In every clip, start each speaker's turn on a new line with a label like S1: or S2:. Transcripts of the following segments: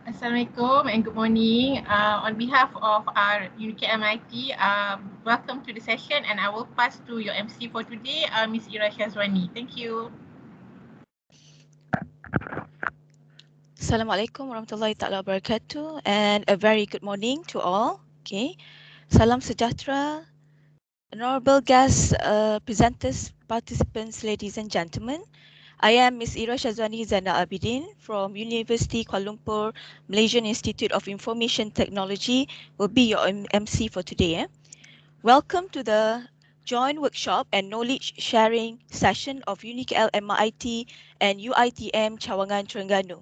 S1: Assalamualaikum and good morning. On behalf of our UniKL MIIT, welcome to the session, and I will pass to your MC for today, Ms. Ira Shazwani. Thank you.
S2: Assalamualaikum warahmatullahi taala wabarakatuh, and a very good morning to all. Okay, salam sejahtera, honorable guests, presenters, participants, ladies and gentlemen. I am Ms. Ira Shazwani Zainal Abidin from University Kuala Lumpur, Malaysian Institute of Information Technology. Will be your MC for today. Welcome to the joint workshop and knowledge sharing session of UniKL MIIT and UiTM Cawangan Terengganu.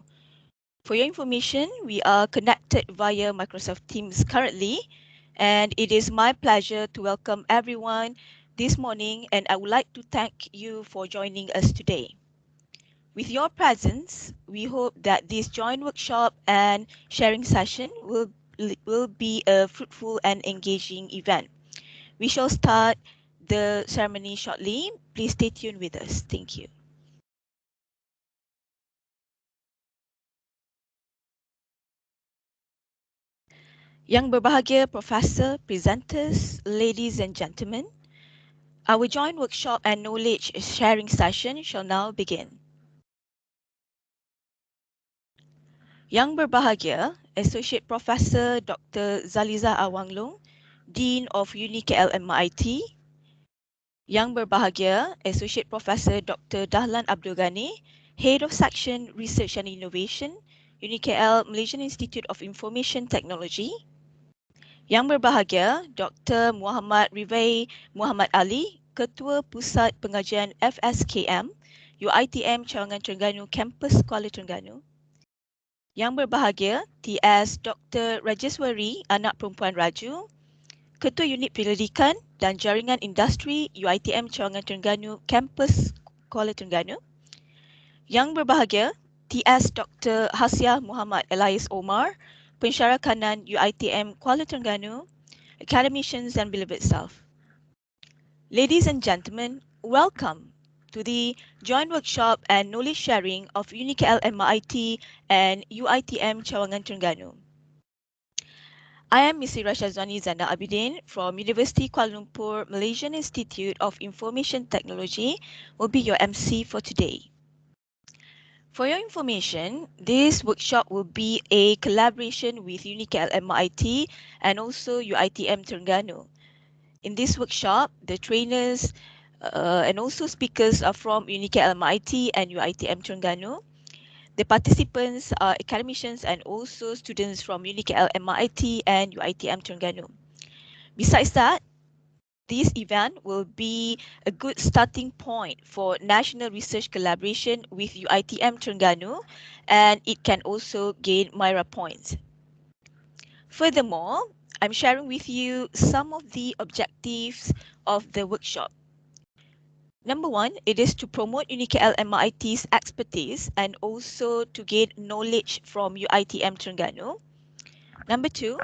S2: For your information, we are connected via Microsoft Teams currently, and it is my pleasure to welcome everyone this morning, and I would like to thank you for joining us today. With your presence, we hope that this joint workshop and sharing session will be a fruitful and engaging event. We shall start the ceremony shortly. Please stay tuned with us. Thank you. Yang berbahagia Professor, presenters, ladies and gentlemen, our joint workshop and knowledge sharing session shall now begin. Yang berbahagia Associate Professor Dr. Zaliza Awanglung, Dean of UniKL MIIT. Yang berbahagia Associate Professor Dr. Dahlan Abdul Ghani, Head of Section Research and Innovation, UniKL Malaysian Institute of Information Technology. Yang berbahagia Dr. Mohamad Rivai Muhammad Ali, Ketua Pusat Pengajian FSKM, UiTM Cawangan Terengganu Kampus Kuala Terengganu. Yang berbahagia TS Dr. Rajeswari Anak Perempuan Raju, Ketua Unit Penyelidikan dan Jaringan Industri UiTM Cawangan Terengganu Kampus Kuala Terengganu. Yang berbahagia TS Dr. Hasiah Muhammad Elias Omar, Pensyarah Kanan UiTM Kuala Terengganu, academicians and beloved self. Ladies and gentlemen, welcome to the joint workshop and knowledge sharing of UniKL MIIT and UiTM Cawangan Terengganu. I am Ms. Shazwani Zainal Abidin from University Kuala Lumpur, Malaysian Institute of Information Technology, will be your MC for today. For your information, this workshop will be a collaboration with UniKL MIIT and also UiTM Terengganu. In this workshop, the trainers and also speakers are from UniKL MIIT and UiTM Terengganu. The participants are academicians and also students from UniKL MIIT and UiTM Terengganu. Besides that, this event will be a good starting point for national research collaboration with UiTM Terengganu, and it can also gain MIRA points. Furthermore, I'm sharing with you some of the objectives of the workshop. Number one, it is to promote UniKL MIIT's expertise and also to gain knowledge from UiTM Terengganu. Number two,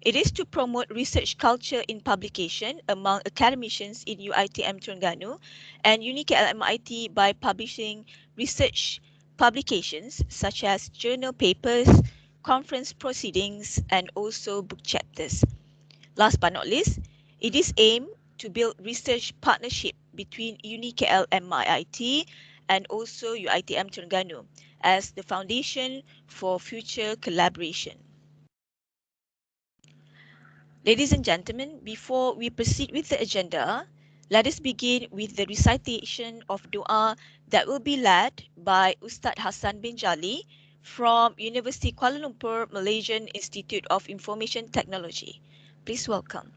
S2: it is to promote research culture in publication among academicians in UiTM Terengganu and UniKL MIIT by publishing research publications such as journal papers, conference proceedings, and also book chapters. Last but not least, it is aimed to build research partnership between UniKL MIIT and also UiTM Terengganu as the foundation for future collaboration. Ladies and gentlemen, before we proceed with the agenda, let us begin with the recitation of dua that will be led by Ustad Hassan bin Jali from University Kuala Lumpur, Malaysian Institute of Information Technology. Please welcome.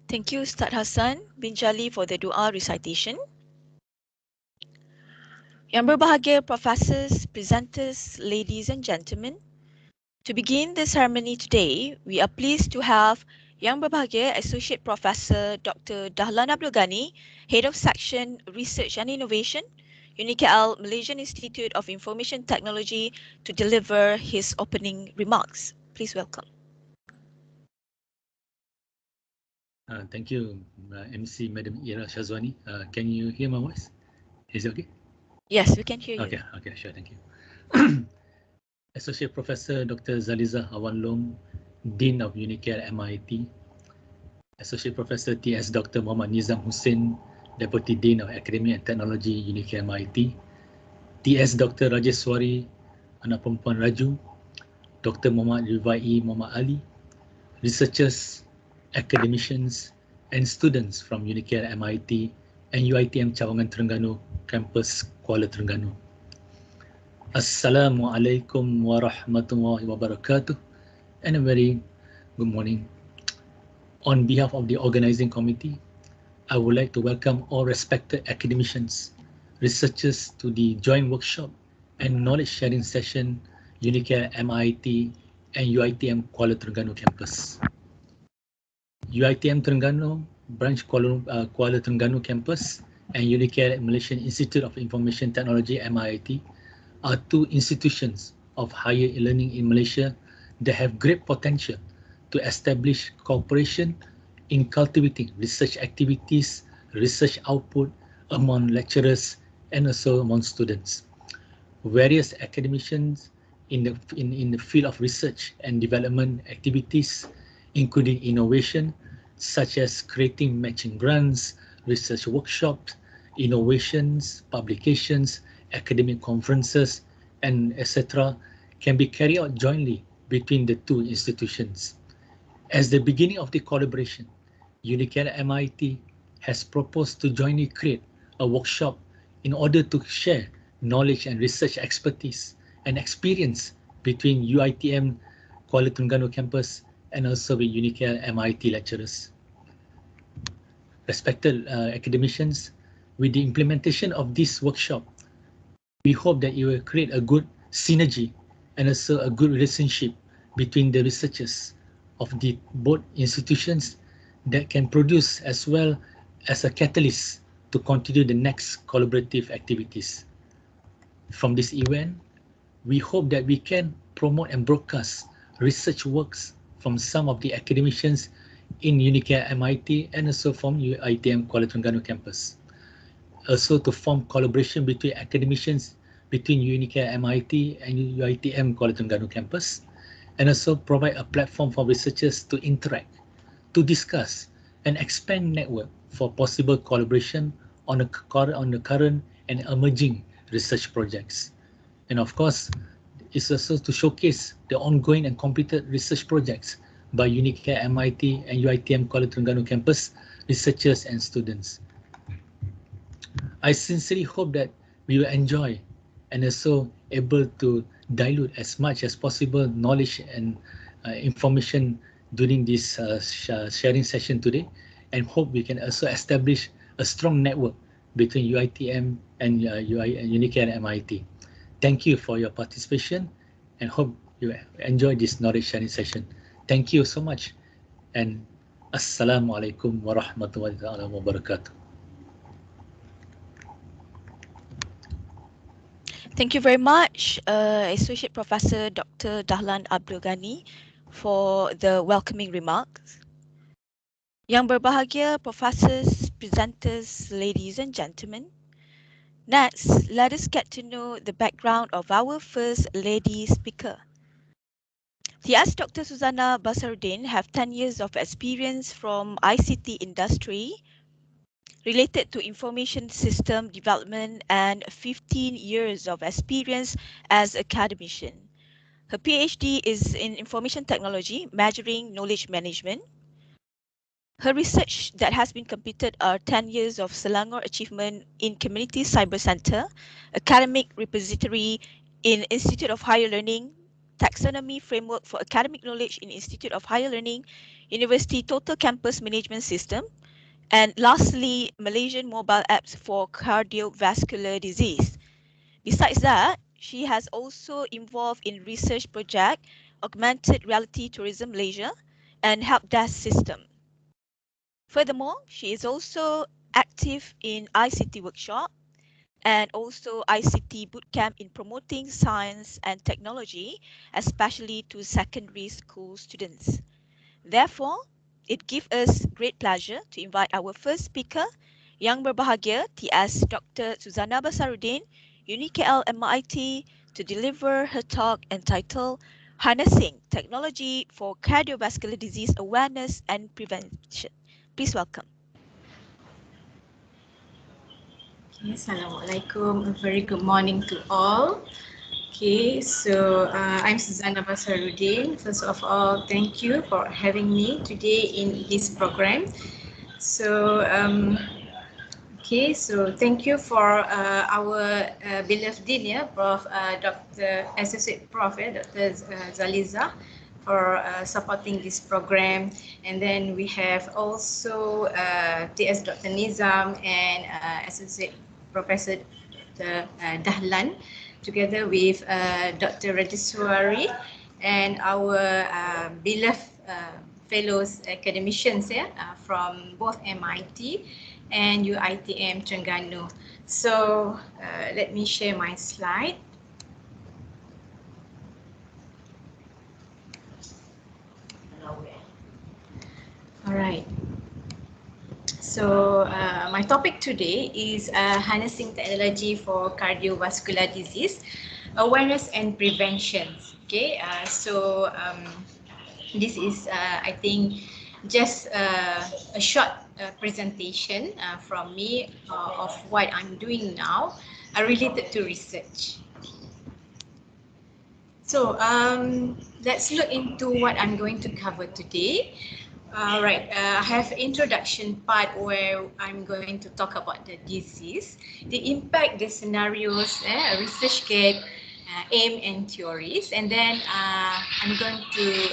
S2: Thank you, Ustaz Hassan bin Jali, for the dua recitation. Yang berbahagia professors, presenters, ladies and gentlemen, to begin the ceremony today, we are pleased to have Yang Berbahagia Associate Professor Dr. Dahlan Abdul Ghani, Head of Section Research and Innovation, UniKL Malaysian Institute of Information Technology, to deliver his opening remarks. Please welcome.
S3: Thank you, MC Madam Ira Shazwani. Can you hear my voice? Is it okay?
S2: Yes, we can hear you.
S3: Okay, sure, thank you. Associate Professor Dr. Zaliza Awanlong, Dean of UniKL MIIT, Associate Professor TS Dr. Mohamad Nizam Hussain, Deputy Dean of Academy and Technology, UniKL MIIT, TS Dr. Rajeswari, Anak Perempuan Raju, Dr. Muhammad Rifai Muhammad Ali, researchers, academicians, and students from UniKL MIIT and UiTM Cawangan Terengganu, Campus Kuala Terengganu. Assalamualaikum warahmatullahi wabarakatuh, and a very good morning. On behalf of the organizing committee, I would like to welcome all respected academicians, researchers to the joint workshop and knowledge sharing session UniKL MIIT and UiTM Kuala Terengganu campus. UiTM Terengganu branch Kuala Terengganu campus and UniKL Malaysian Institute of Information Technology MIIT are two institutions of higher learning in Malaysia that have great potential to establish cooperation in cultivating research activities, research output among lecturers and also among students. Various academicians in the field of research and development activities, including innovation, such as creating matching grants, research workshops, innovations, publications, academic conferences, and etc., can be carried out jointly between the two institutions. As the beginning of the collaboration, UniKL MIIT has proposed to jointly create a workshop in order to share knowledge and research expertise and experience between UiTM Kuala Terengganu campus and also with UniKL MIIT lecturers. Respected academicians, with the implementation of this workshop, we hope that it will create a good synergy and also a good relationship between the researchers of the both institutions that can produce as well as a catalyst to continue the next collaborative activities. From this event, we hope that we can promote and broadcast research works from some of the academicians in UniKL MIIT and also from UiTM Kuala Terengganu campus. Also to form collaboration between academicians between UniKL MIIT and UiTM Kuala Terengganu campus, and also provide a platform for researchers to interact, to discuss and expand network for possible collaboration on the current and emerging research projects. And of course, it's also to showcase the ongoing and completed research projects by UniKL MIIT and UiTM Kuala Terengganu campus researchers and students. I sincerely hope that we will enjoy and also able to dilute as much as possible knowledge and information during this sharing session today, and hope we can also establish a strong network between UiTM and UniKL MIIT. Thank you for your participation and hope you enjoy this knowledge sharing session. Thank you so much, and Assalamualaikum warahmatullahi wabarakatuh.
S2: Thank you very much, Associate Professor Dr. Dahlan Abdul Ghani, for the welcoming remarks. Yang berbahagia professors, presenters, ladies and gentlemen. Next, let us get to know the background of our first lady speaker. TS Dr. Suzana Basaruddin have 10 years of experience from ICT industry related to information system development and 15 years of experience as academician. Her PhD is in information technology, measuring knowledge management. Her research that has been completed are 10 years of Selangor achievement in Community Cyber Center, academic repository in Institute of Higher Learning, Taxonomy Framework for Academic Knowledge in Institute of Higher Learning, University Total Campus Management System, and lastly, Malaysian mobile apps for cardiovascular disease. Besides that, she has also involved in research project, Augmented Reality Tourism Malaysia, and Help Desk System. Furthermore, she is also active in ICT workshop and also ICT bootcamp in promoting science and technology, especially to secondary school students. Therefore, it gives us great pleasure to invite our first speaker, Yang Berbahagia TS Dr. Suzana Basaruddin, UniKL MIIT, to deliver her talk entitled Harnessing Technology for Cardiovascular Disease Awareness and Prevention. Please welcome.
S1: Okay, Assalamualaikum. A very good morning to all. Okay, so I'm Suzana Basaruddin. First of all, thank you for having me today in this program. So, so thank you for our beloved Dean, Prof. Dr. Associate Prof. Dr. Zaliza, for supporting this program. And then we have also TS Dr. Nizam and Associate Professor Dr. Dahlan, together with Dr. Rajaswari and our beloved fellows academicians from both MIT and UiTM Terengganu. So let me share my slide. All right. So my topic today is harnessing technology for cardiovascular disease, awareness and prevention. Okay, this is I think just a short presentation from me of what I'm doing now related to research. So let's look into what I'm going to cover today. Right, I have introduction part where I'm going to talk about the disease, the impact, the scenarios, research gap, aim and theories, and then I'm going to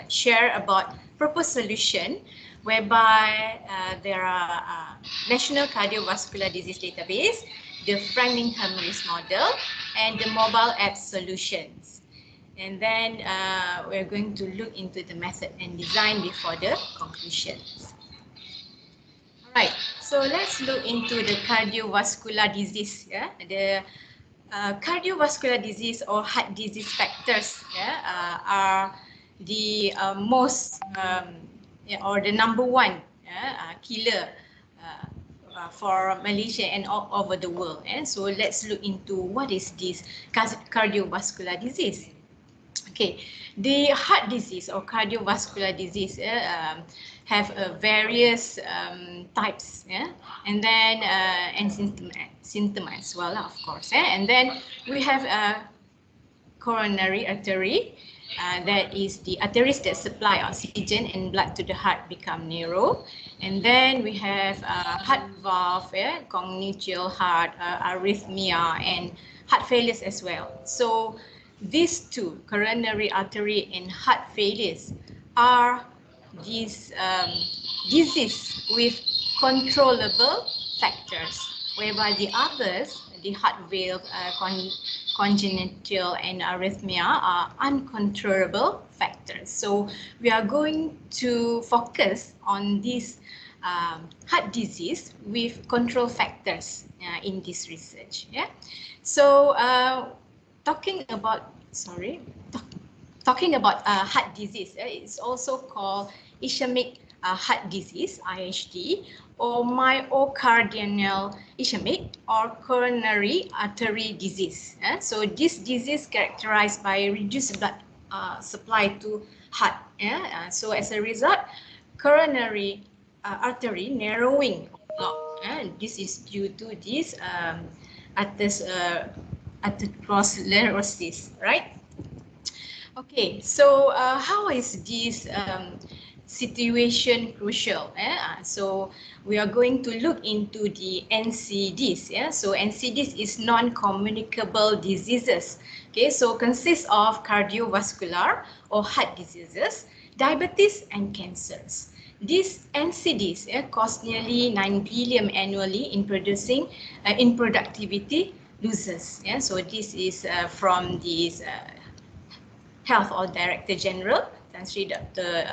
S1: share about proposed solution whereby there are National Cardiovascular Disease Database, the Framingham Risk Model, and the mobile app solutions. And then we're going to look into the method and design before the conclusions. All right, so let's look into the cardiovascular disease. The cardiovascular disease or heart disease factors are the most or the number one killer for Malaysia and all over the world. So let's look into what is this cardiovascular disease. Okay, the heart disease or cardiovascular disease have various types, and then and symptom as well, of course. And then we have coronary artery, that is the arteries that supply oxygen and blood to the heart become narrow. And then we have heart valve, congenital heart, arrhythmia, and heart failures as well. So these two, coronary artery and heart failures, are these disease with controllable factors, whereby the others, the heart valve, congenital and arrhythmia, are uncontrollable factors. So we are going to focus on this heart disease with control factors in this research. So talking about heart disease, it's also called ischemic heart disease, IHD, or myocardial ischemic or coronary artery disease. So this disease characterized by reduced blood supply to heart. So as a result, coronary artery narrowing. This is due to this atherosclerosis, right? Okay, so how is this situation crucial. So we are going to look into the NCDs. So NCDs is non-communicable diseases. Okay, so consists of cardiovascular or heart diseases, diabetes and cancers. These NCDs cost nearly 9 billion annually in producing in productivity losses. So this is from this Health or Director General, Tan Sri Dr.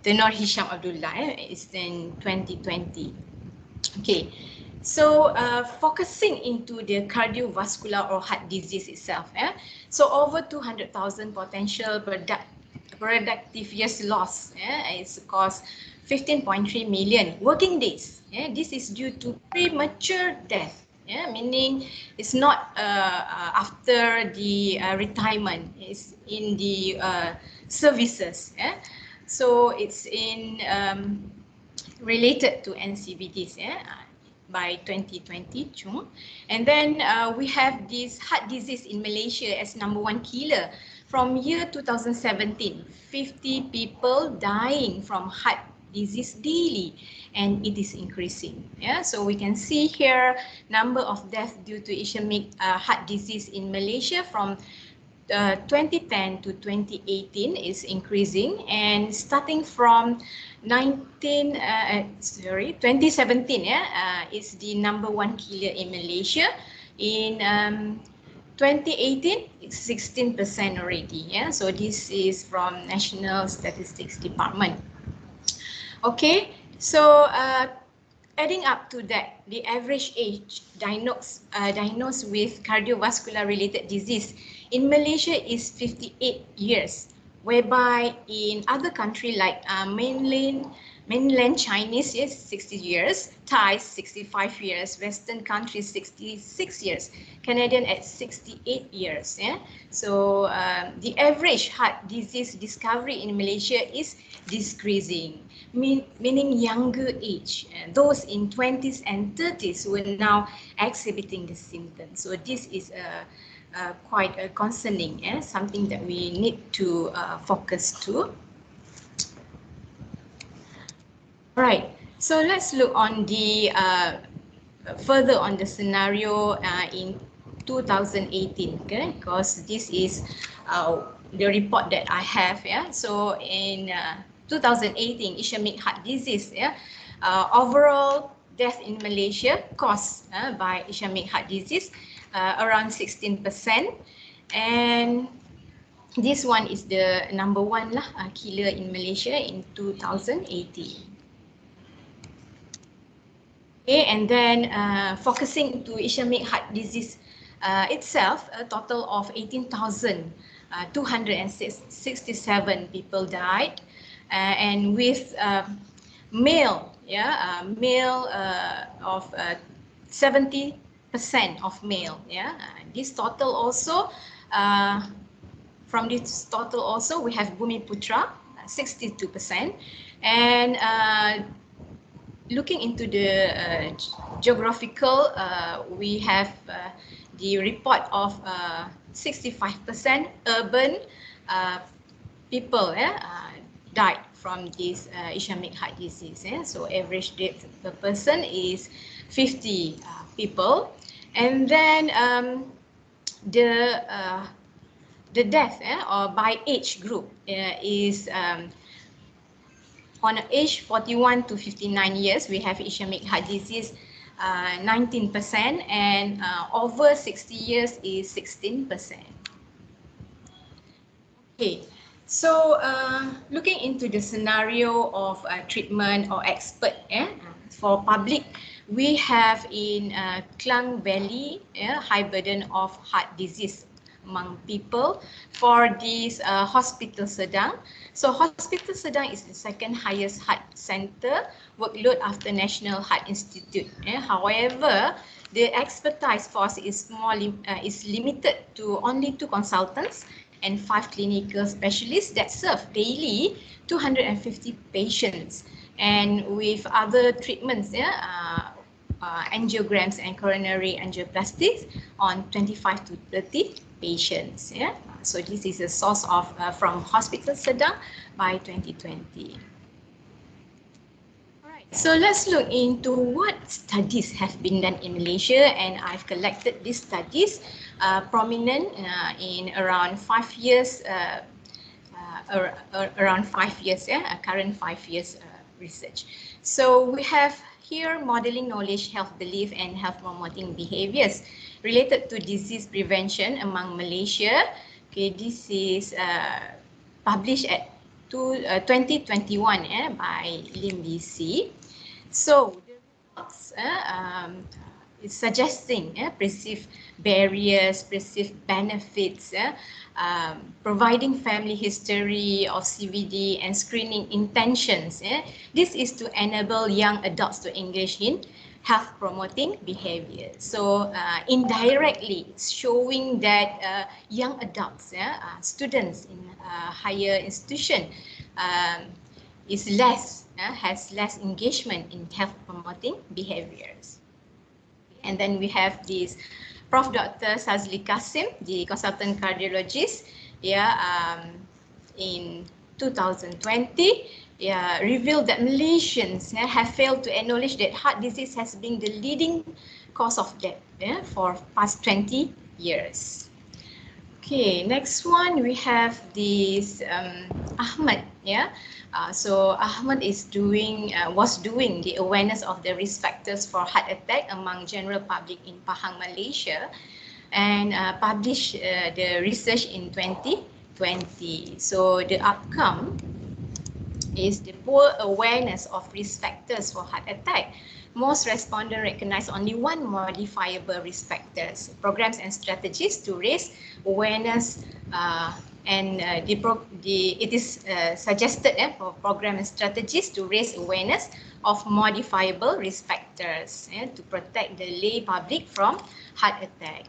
S1: Tenor Hisham Abdullah, is in 2020. Okay, so focusing into the cardiovascular or heart disease itself. So over 200,000 potential productive years lost. It's cost 15.3 million working days. This is due to premature death. Meaning it's not after the retirement, it's in the services. So it's in related to NCBDs by 2020 June. And then we have this heart disease in Malaysia as #1 killer. From year 2017, 50 people dying from heart disease daily, and it is increasing. So we can see here number of deaths due to ischemic heart disease in Malaysia from 2010 to 2018 is increasing, and starting from 2017 is the #1 killer in Malaysia. In 2018, it's 16% already. So this is from National Statistics Department. Okay, so adding up to that, the average age diagnosed with cardiovascular related disease in Malaysia is 58 years, whereby in other countries like mainland Chinese is 60 years, Thai 65 years, Western countries 66 years, Canadian at 68 years. So the average heart disease discovery in Malaysia is decreasing, meaning younger age. Those in 20s and 30s were now exhibiting the symptoms. So this is quite concerning, something that we need to focus to. Right, so let's look on the further on the scenario in 2018, okay? Because this is the report that I have. So in 2018, ischemic heart disease, overall death in Malaysia caused by ischemic heart disease around 16%, and this one is the #1 killer in Malaysia in 2018. Okay, and then focusing to ischemic heart disease itself, a total of 18,267 people died, and with male of 70% of male. This total also, from this total also we have Bumiputra 62%, and looking into the geographical, we have the report of 65% urban people died from this ischemic heart disease. So average death per person is 50 people, and then the death or by age group is on age 41 to 59 years, we have ischemic heart disease 19%, and over 60 years is 16%. Okay, so looking into the scenario of treatment or expert for public, we have in Klang Valley high burden of heart disease among people. For this Hospital Sedang, so Hospital Sedang is the second highest heart center workload after National Heart Institute. However, the expertise force is limited to only 2 consultants and 5 clinical specialists that serve daily 250 patients, and with other treatments, angiograms and coronary angioplasties on 25 to 30 patients. So this is a source of from Hospital Sedang by 2020. So let's look into what studies have been done in Malaysia, and I've collected these studies prominent in around 5 years, current 5 years research. So we have here modeling knowledge, health belief, and health promoting behaviors related to disease prevention among Malaysia. Okay, this is published at 2021 by LIMBC. So the results is suggesting perceived barriers, perceived benefits, providing family history of CVD and screening intentions. This is to enable young adults to engage in health promoting behavior. So indirectly, it's showing that young adults, students in higher institution, has less engagement in health promoting behaviors. And then we have this Prof. Dr. Sazli Kasim, the consultant cardiologist, in 2020, revealed that Malaysians have failed to acknowledge that heart disease has been the leading cause of death for past 20 years. Okay, next one we have this Ahmad. So Ahmad was doing the awareness of the risk factors for heart attack among general public in Pahang, Malaysia, and published the research in 2020. So the outcome is the poor awareness of risk factors for heart attack. Most respondents recognize only one modifiable risk factors. Programs and strategies to raise awareness, it is suggested for program and strategies to raise awareness of modifiable risk factors to protect the lay public from heart attack.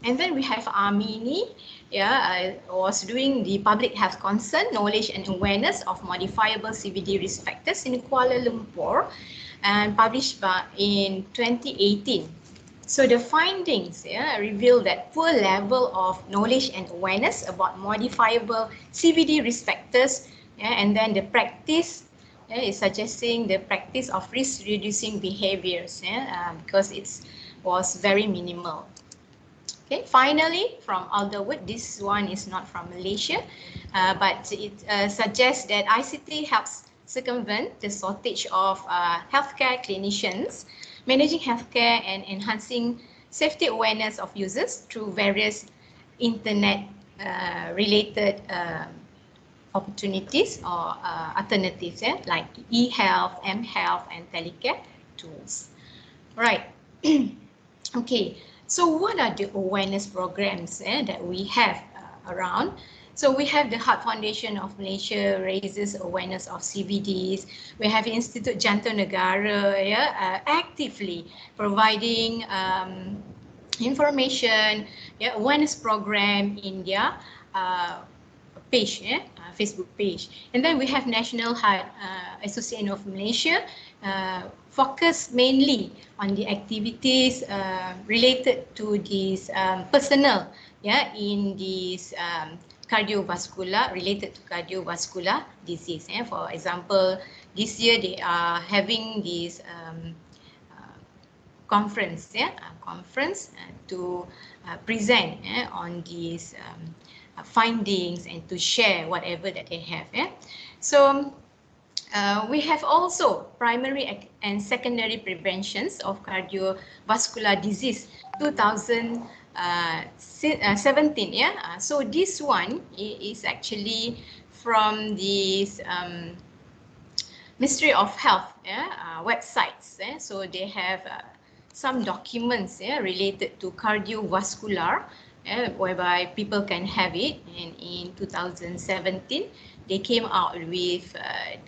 S1: And then we have Amini, was doing the public health concern, knowledge and awareness of modifiable CVD risk factors in Kuala Lumpur, and published in 2018. So the findings reveal that poor level of knowledge and awareness about modifiable CVD risk factors, and then the practice is suggesting the practice of risk reducing behaviors, because it was very minimal. Okay, finally, from Alderwood, this one is not from Malaysia, but it suggests that ICT helps circumvent the shortage of healthcare clinicians, managing healthcare and enhancing safety awareness of users through various internet related opportunities or alternatives like e-health, m-health and telecare tools. Right. Okay. So what are the awareness programs that we have around? So we have the Heart Foundation of Malaysia raises awareness of CVDs. We have Institute Jantung Negara actively providing information, awareness program in their page, Facebook page. And then we have National Heart Association of Malaysia, focus mainly on the activities related to this personnel in this related to cardiovascular disease. For example, this year they are having this conference to present on these findings and to share whatever that they have. So we have also primary and secondary preventions of cardiovascular disease 2017. So this one is actually from this Ministry of Health websites. So they have some documents related to cardiovascular, whereby people can have it. And in 2017, they came out with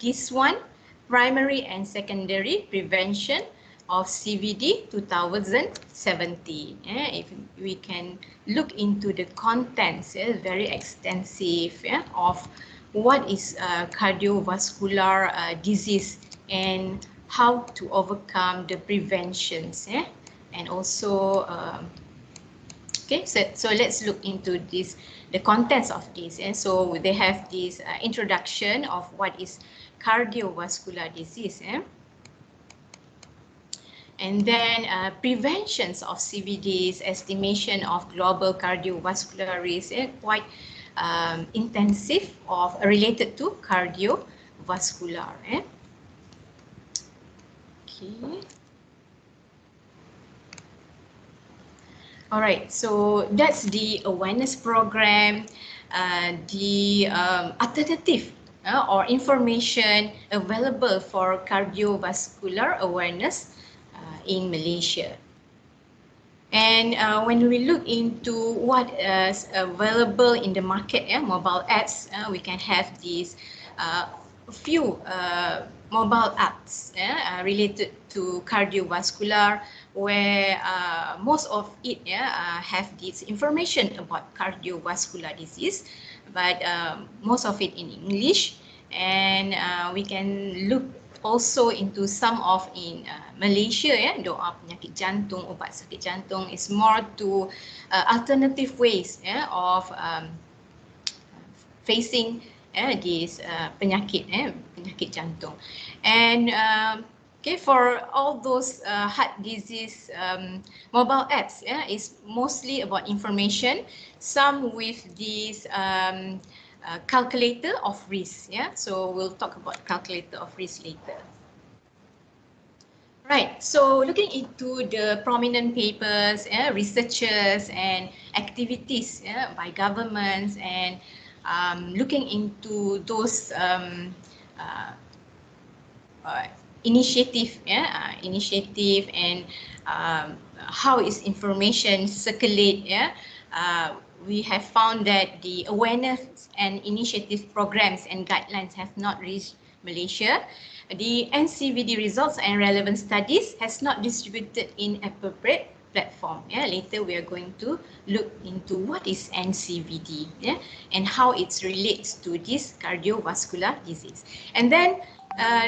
S1: this one, primary and secondary prevention of CVD 2017. If we can look into the contents, very extensive of what is cardiovascular disease and how to overcome the preventions, and also Okay, so let's look into this, the contents of this. And so they have this introduction of what is cardiovascular disease. And then preventions of CVDs, estimation of global cardiovascular risk, quite intensive of related to cardiovascular. Okay. All right, so that's the awareness program, the alternative or information available for cardiovascular awareness in Malaysia. And when we look into what is available in the market, mobile apps, we can have these few mobile apps related to cardiovascular, where most of it have this information about cardiovascular disease, but most of it in English. And we can look also into some of in Malaysia, doa penyakit jantung, ubat sakit jantung is more to alternative ways of facing this penyakit jantung. And okay, for all those heart disease mobile apps, is mostly about information, some with this calculator of risk. So we'll talk about calculator of risk later. Right, so looking into the prominent papers, researchers and activities by governments, and looking into those initiative and how is information circulate. We have found that the awareness and initiative programs and guidelines have not reached Malaysia. The NCVD results and relevant studies has not distributed in appropriate platform. Later we are going to look into what is NCVD and how it relates to this cardiovascular disease. And then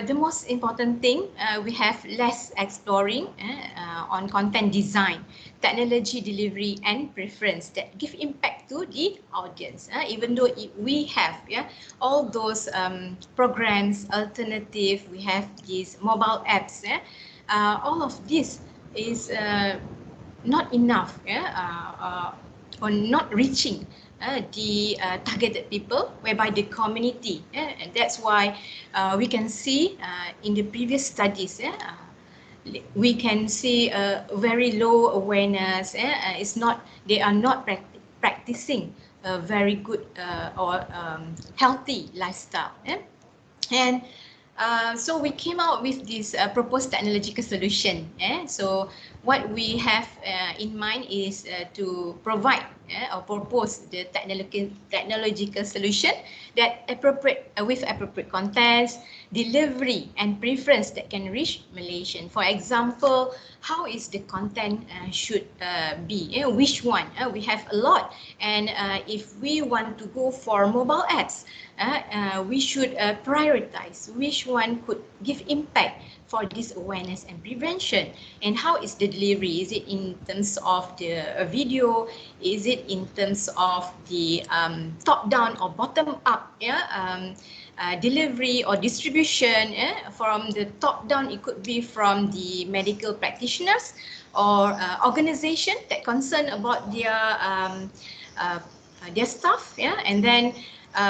S1: the most important thing, we have less exploring on content design, technology delivery and preference that give impact to the audience. Even though we have all those programs, alternative, we have these mobile apps, all of this is not enough or not reaching the targeted people, whereby the community, and that's why we can see in the previous studies, we can see a very low awareness. It's not, they are not practicing a very good or healthy lifestyle. And so we came out with this proposed technological solution. So what we have in mind is to provide or propose the technological solution that appropriate with appropriate contents, delivery and preference that can reach Malaysian. For example, how is the content should be? Which one? We have a lot, and if we want to go for mobile apps, we should prioritize which one could give impact for this awareness and prevention. And how is the delivery? Is it in terms of the video? Is it in terms of the top-down or bottom-up delivery or distribution? From the top-down, it could be from the medical practitioners or organization that concern about their staff, and then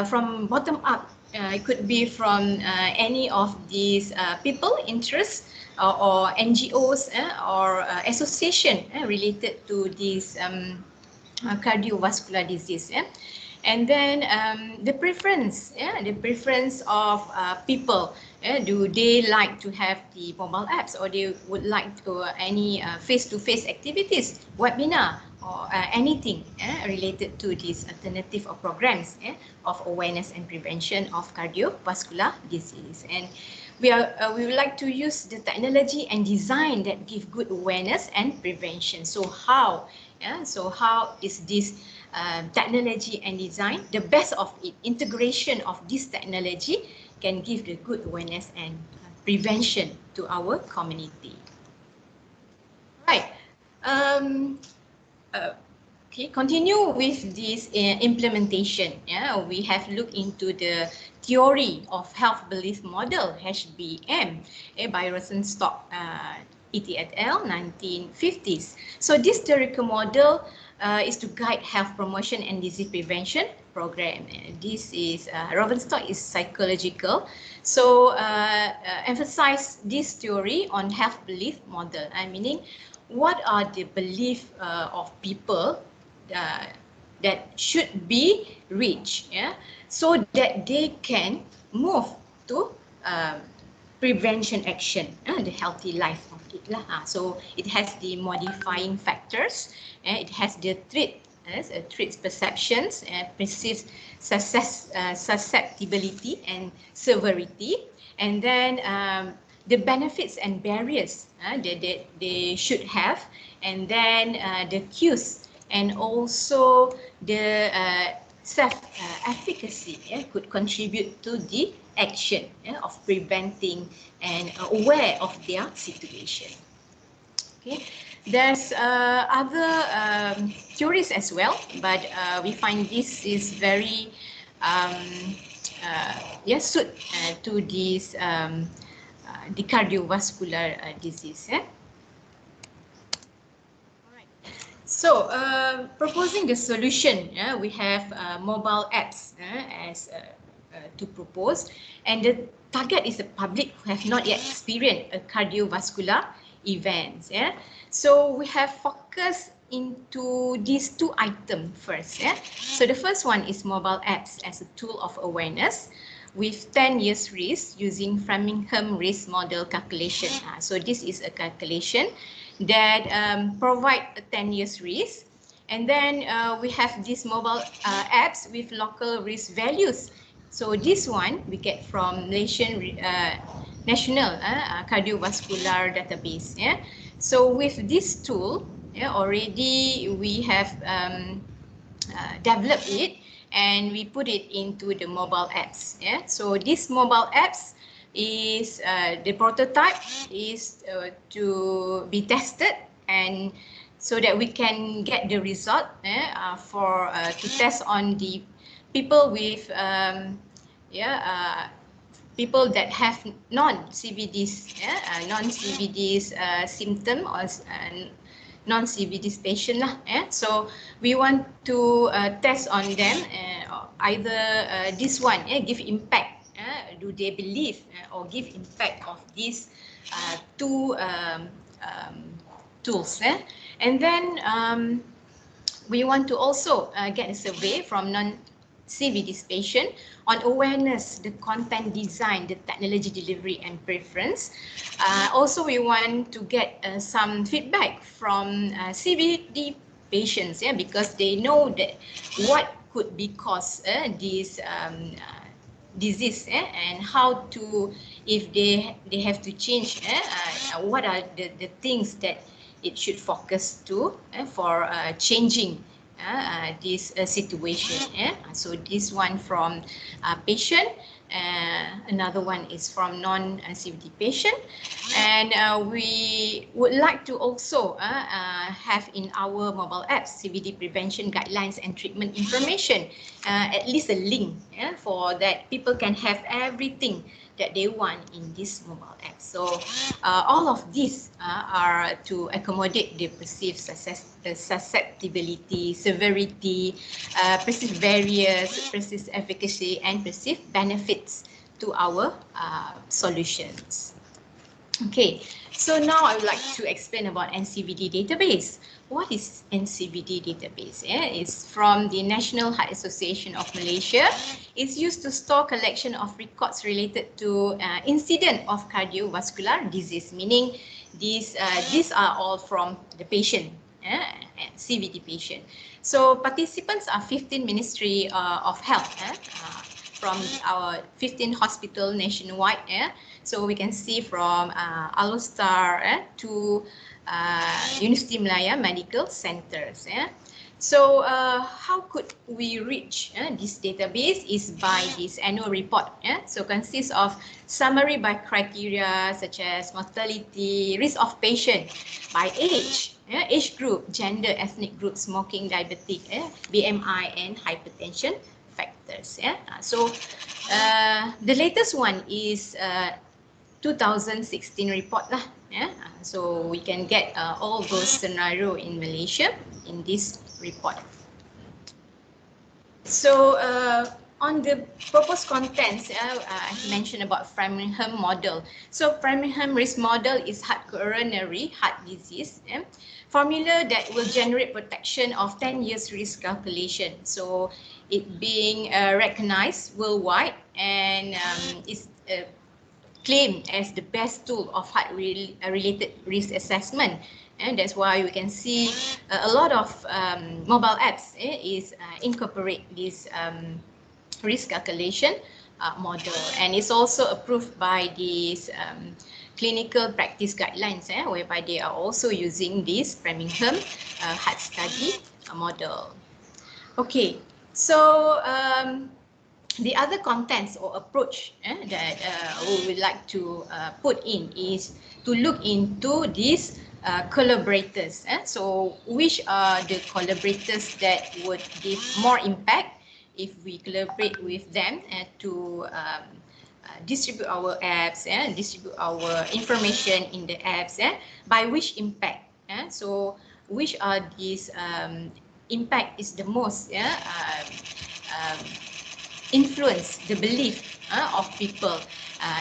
S1: from bottom-up, it could be from any of these people, interests, or NGOs or association related to this cardiovascular disease. And then the preference, the preference of people. Do they like to have the mobile apps, or they would like to any face-to-face activities, webinar, or anything related to these alternative or programs of awareness and prevention of cardiovascular disease. And we would like to use the technology and design that give good awareness and prevention. So how? So how is this technology and design? The best of it, integration of this technology can give the good awareness and prevention to our community. Right. Okay, continue with this implementation. Yeah, we have looked into the theory of health belief model (HBM) by Rosenstock, ET et al. 1950s. So this theoretical model is to guide health promotion and disease prevention program. This is Rosenstock is psychological. So emphasize this theory on health belief model. Meaning, what are the belief of people that should be reached, yeah, so that they can move to prevention action, the healthy life of it lah. So it has the modifying factors, it has the traits, perceptions, perceived susceptibility and severity, and then the benefits and barriers that they should have, and then the cues, and also the self-efficacy could contribute to the action of preventing and aware of their situation. Okay, there's other theories as well, but we find this is very suit to this the cardiovascular disease. So, proposing the solution, we have mobile apps as to propose, and the target is the public who have not yet experienced a cardiovascular event. So we have focused into these two items first. So the first one is mobile apps as a tool of awareness with 10 years risk using Framingham risk model calculation. So this is a calculation that provide a 10 years risk, and then we have these mobile apps with local risk values. So this one we get from Malaysian National Cardiovascular Database. So with this tool, already we have developed it and we put it into the mobile apps. So this mobile apps is the prototype is to be tested, and so that we can get the result for to test on the people with people that have non-CVDs, non-CVDs symptom or non-CVDs patient lah. So we want to test on them either this one give impact. Do they believe or give impact of these two tools? And then we want to also get a survey from non-CVDs patient on awareness, the content design, the technology delivery and preference. Also, we want to get some feedback from CVD patients, because they know that what could be cause this disease, and how to, if they have to change, what are the things that it should focus to for changing this situation. So this one from patient, another one is from non-CVD patient, and we would like to also have in our mobile apps CVD prevention guidelines and treatment information, at least a link for that people can have everything that they want in this mobile app. So all of these are to accommodate the perceived susceptibility, severity, perceived barriers, perceived efficacy, and perceived benefits to our solutions. Okay, so now I would like to explain about NCVD database. What is NCVD database? It's from the National Heart Association of Malaysia. It's used to store collection of records related to incident of cardiovascular disease, meaning these are all from the patient, CVD patient. So participants are 15 Ministry of Health from our 15 hospital nationwide. So we can see from Alostar to University Malaya Medical Centers. So how could we reach this database is by this annual report. So consists of summary by criteria such as mortality, risk of patient by age, age group, gender, ethnic group, smoking, diabetic, BMI, and hypertension factors. So the latest one is 2016 report lah. So we can get all those scenario in Malaysia in this report. So on the proposed contents, I mentioned about Framingham model. So Framingham risk model is coronary heart disease. Formula that will generate protection of 10 years risk calculation. So it being recognized worldwide and is claimed as the best tool of heart related risk assessment. And that's why we can see a lot of mobile apps is incorporate this risk calculation model, and it's also approved by these clinical practice guidelines, whereby they are also using this Framingham heart study model. Okay, so the other contents or approach that we would like to put in is to look into these collaborators. So which are the collaborators that would give more impact if we collaborate with them to distribute our apps and distribute our information in the apps, by which impact. So which are these impact is the most influence the belief of people.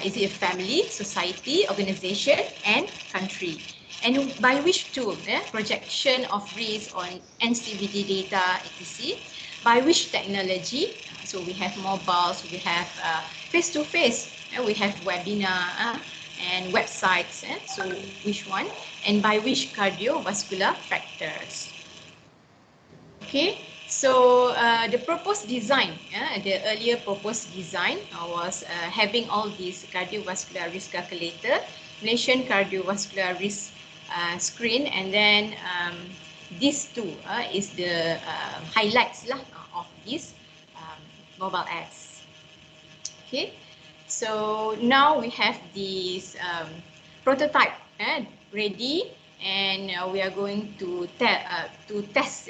S1: Is it a family, society, organization, and country? And by which tool? Projection of risk on NCVD data, etc. By which technology? So we have mobiles, we have face-to-face, we have webinar and websites. So which one? And by which cardiovascular factors? Okay. So the proposed design, the earlier proposed design was having all these cardiovascular risk calculator, Malaysian cardiovascular risk screen, and then these two is the highlights lah of these mobile apps. Okay, so now we have this prototype ready, and we are going to test.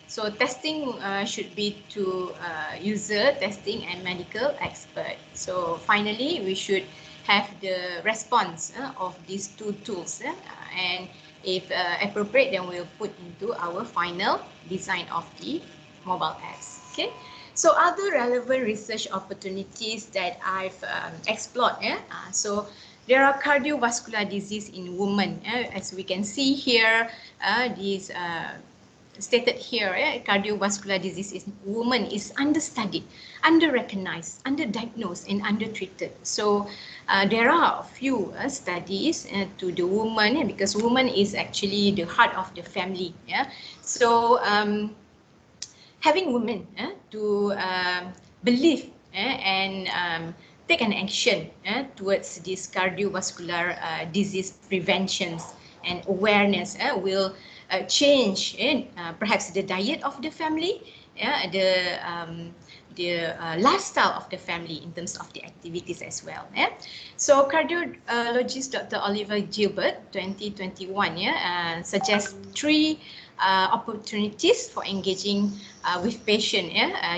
S1: So testing should be to user testing and medical expert. So finally, we should have the response of these two tools, and if appropriate, then we'll put into our final design of the mobile apps. Okay. So other relevant research opportunities that I've explored. So there are cardiovascular disease in women. As we can see here, these stated here, cardiovascular disease in women is understudied, under-recognized, under-diagnosed, and under-treated. So there are a few studies to the woman, because woman is actually the heart of the family. So having women to believe and take an action towards this cardiovascular disease preventions and awareness will change perhaps the diet of the family, the lifestyle of the family in terms of the activities as well. So cardiologist Dr. Oliver Gilbert 2021 suggests 3 opportunities for engaging with patient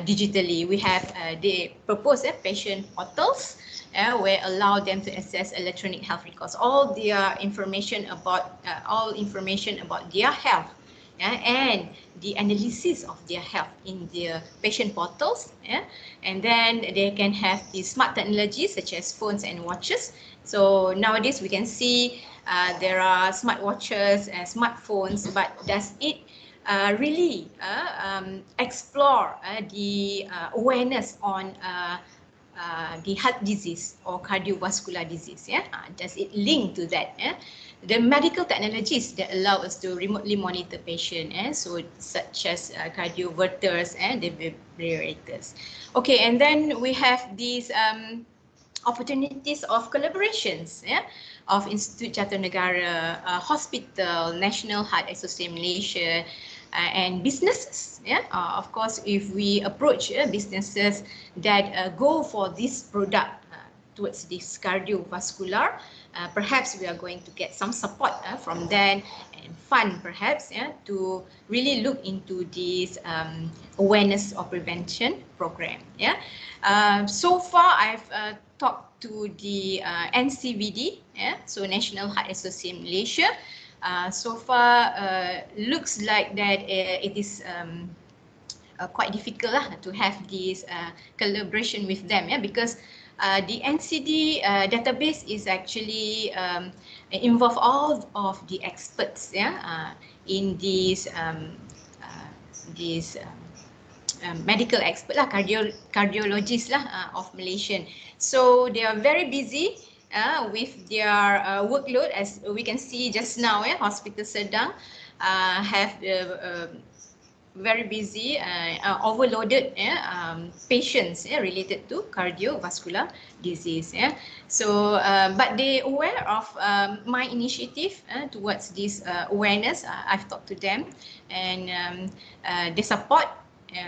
S1: digitally. We have they propose patient portals where allow them to access electronic health records, all their information about their health, and the analysis of their health in their patient portals, and then they can have the smart technologies such as phones and watches. So nowadays we can see there are smart watches and smartphones, but does it really explore the awareness on the heart disease or cardiovascular disease? Does it link to that? The medical technologies that allow us to remotely monitor patient, so such as cardioverters and defibrillators. Okay, and then we have these opportunities of collaborations of Institute Jatinegara, hospital, National Heart Association Malaysia, and businesses. Of course, if we approach businesses that go for this product towards this cardiovascular perhaps we are going to get some support from them and fund perhaps to really look into this awareness or prevention program. So far I've talked to the NCVD, so National Heart Association Malaysia. So far looks like that it is quite difficult to have this collaboration with them, because the NCD database is actually involve all of the experts in these medical expert lah, cardiologist lah of Malaysian. So they are very busy with their workload, as we can see just now. Hospital Sedang have very busy, overloaded patients related to cardiovascular disease. So, but they aware of my initiative towards this awareness. I've talked to them, and they support.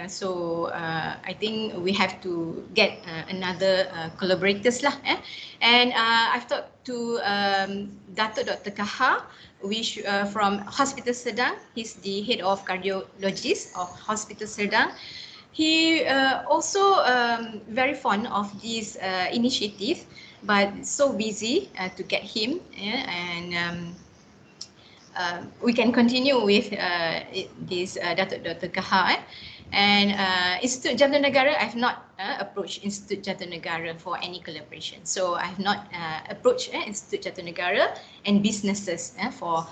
S1: So I think we have to get another collaborators lah. And I've talked to Dr. Kaha, which from Hospital Sedang. He's the head of cardiologist of Hospital Sedang. He also very fond of this initiative, but so busy to get him, and we can continue with this Dr. Kaha. And Institute Jantung Negara, I've not approached Institute Jantung Negara for any collaboration. So I've not approached Institute Jantung Negara and businesses for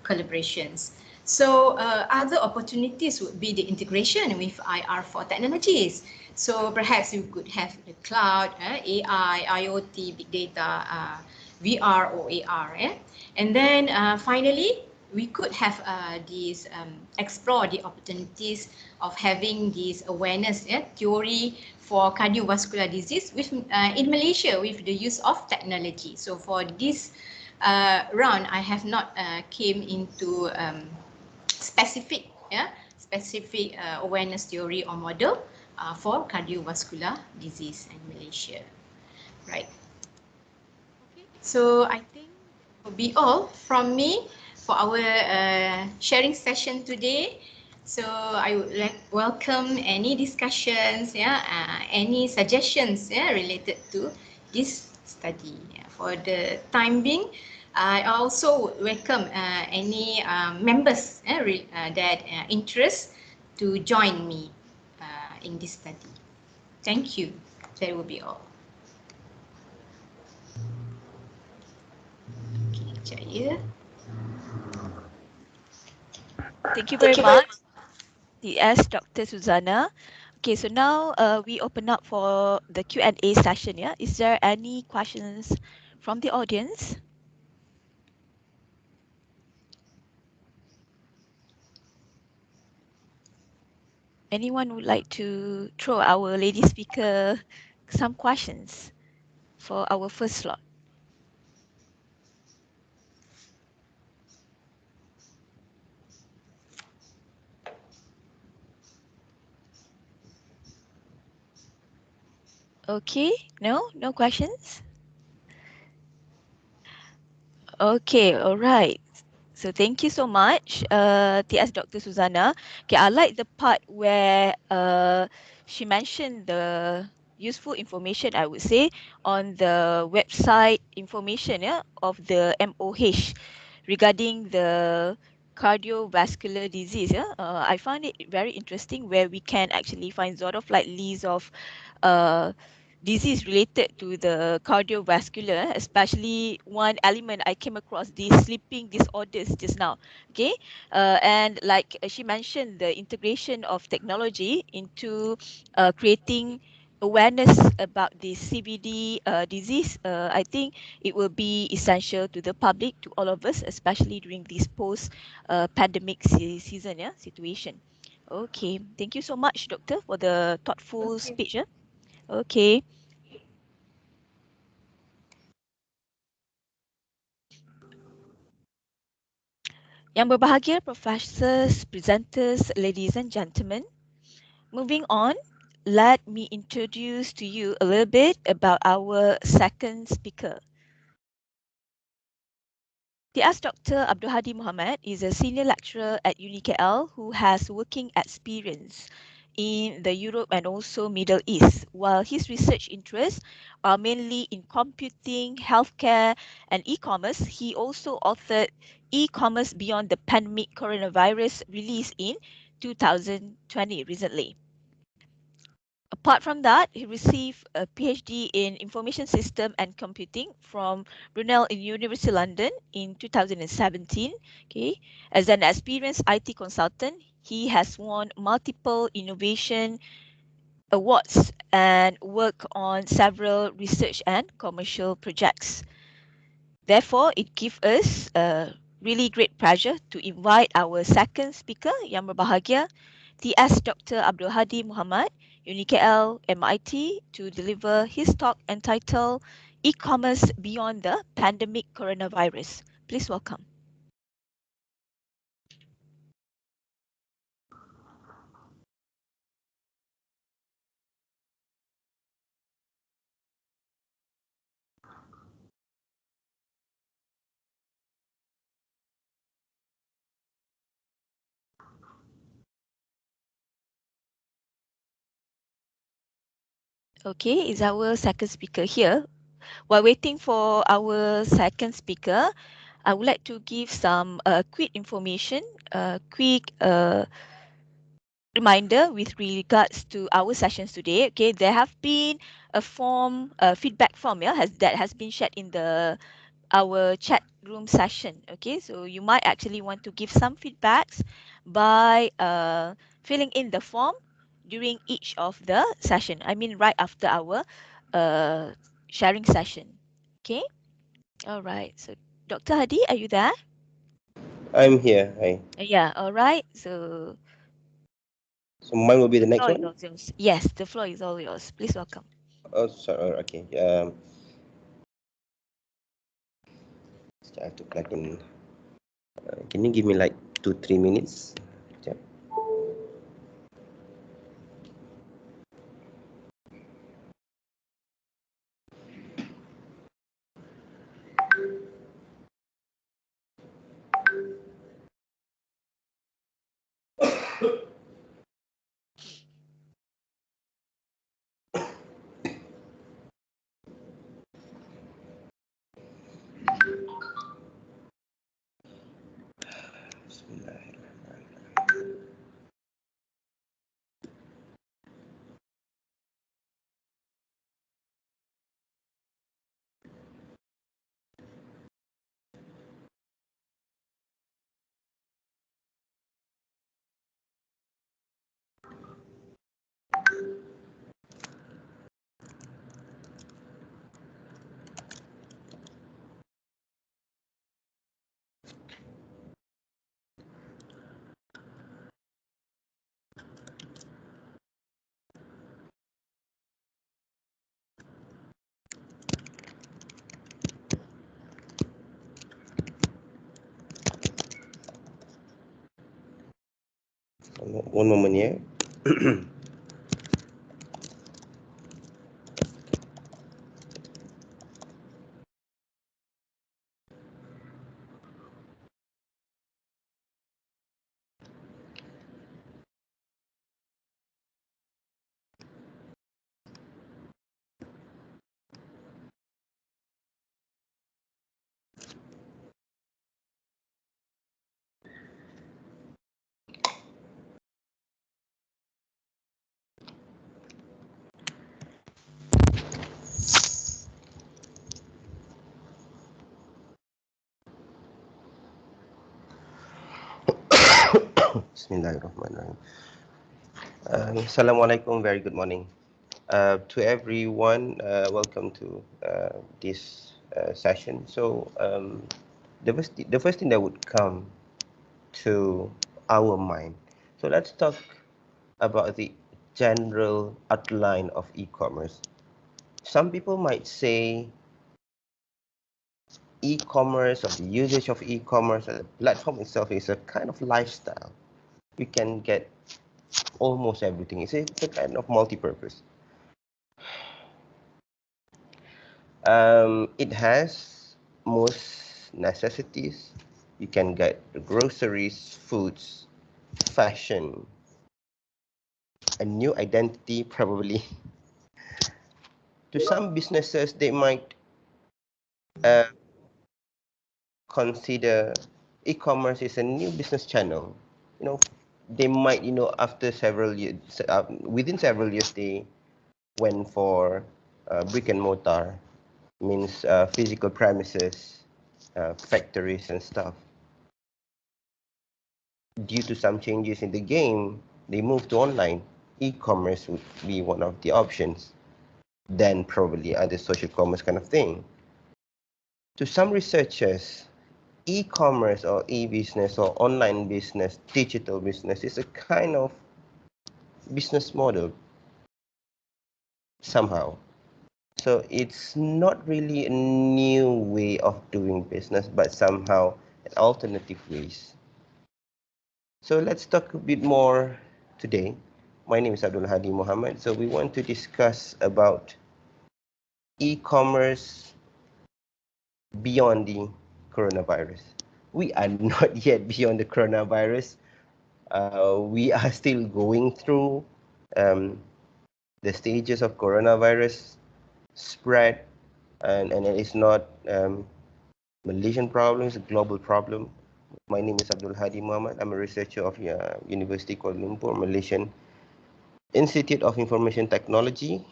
S1: collaborations. So other opportunities would be the integration with IR4 technologies. So perhaps you could have the cloud, AI, IoT, big data, VR or AR. And then finally, we could have these explore the opportunities of having this awareness theory for cardiovascular disease with in Malaysia with the use of technology. So for this round, I have not came into specific awareness theory or model for cardiovascular disease in Malaysia, right? So I think that will be all from me for our sharing session today. So I would like welcome any discussions, any suggestions related to this study. For the time being, I also welcome any members that interest to join me in this study. Thank you. That will be all. Okay,
S2: Thank you very much, DS Dr. Suzana. Okay, so now we open up for the Q&A session. Is there any questions from the audience? Anyone would like to throw our lady speaker some questions for our first slot? Okay, no questions? Okay, all right. So thank you so much, TS Dr. Suzana. Okay, I like the part where she mentioned the useful information, I would say, on the website information of the MOH regarding the cardiovascular disease. I found it very interesting where we can actually find sort of like list of disease related to the cardiovascular, especially one element I came across, the sleeping disorders just now. Okay, and like she mentioned, the integration of technology into creating awareness about the CVD disease. I think it will be essential to the public, to all of us, especially during this post pandemic season situation. Okay, thank you so much, Doctor, for the thoughtful speech. Okay. Yang berbahagia, professors, presenters, ladies and gentlemen. Moving on, let me introduce to you a little bit about our second speaker. TS Dr. Abdul Hadi Mohamad is a senior lecturer at UniKL who has working experience in the Europe and also Middle East, while his research interests are mainly in computing, healthcare, and e-commerce. He also authored E-commerce Beyond the Pandemic Coronavirus, released in 2020 recently. Apart from that, he received a PhD in Information System and Computing from Brunel in University London in 2017. Okay, as an experienced IT consultant, he has won multiple innovation awards and worked on several research and commercial projects. Therefore, it gives us a really great pleasure to invite our second speaker yang berbahagia, TS Dr. Abdul Hadi Mohamad, UniKL MIIT, to deliver his talk entitled E-commerce Beyond the Pandemic Coronavirus. Please welcome. Okay, is our second speaker here? While waiting for our second speaker, I would like to give some quick information, quick reminder with regards to our sessions today. Okay, there have been a form, a feedback form, that has been shared in our chat room session. Okay, so you might actually want to give some feedbacks by filling in the form during each of the session. I mean, right after our sharing session. Okay, all right. So, Dr. Hadi, are you there?
S4: I'm here. Hi.
S2: Yeah, all right. So,
S4: So mine will be the next
S2: floor is
S4: one.
S2: all yours. Yes, the floor is all yours. Please welcome.
S4: Oh, sorry. Okay. I have to plug in. Can you give me like 2-3 minutes? Yeah. One moment here. Bismillahirrahmanirrahim. Assalamualaikum. Very good morning to everyone. Welcome to this session. So the first thing that would come to our mind. So let's talk about the general outline of e-commerce. Some people might say e-commerce or the usage of e-commerce or the platform itself is a kind of lifestyle. You can get almost everything. It's a kind of multi-purpose. It has most necessities. You can get groceries, foods, fashion, a new identity probably. To some businesses, they might uh, consider e-commerce is a new business channel. You know, they might, after several years, within several years, they went for brick and mortar, means physical premises, factories and stuff. Due to some changes in the game, they moved to online. E-commerce would be one of the options. Then probably other social commerce kind of thing. To some researchers, e-commerce or e-business or online business, digital business is a kind of business model somehow. So it's not really a new way of doing business, but somehow an alternative ways. So let's talk a bit more today. My name is Abdul Hadi Mohamad. So we want to discuss about e-commerce beyond the coronavirus. We are not yet beyond the coronavirus. We are still going through the stages of coronavirus spread, and it's not Malaysian problem, it's a global problem. My name is Abdul Hadi Mohamad. I'm a researcher of University Kuala Lumpur, Malaysian Institute of Information Technology.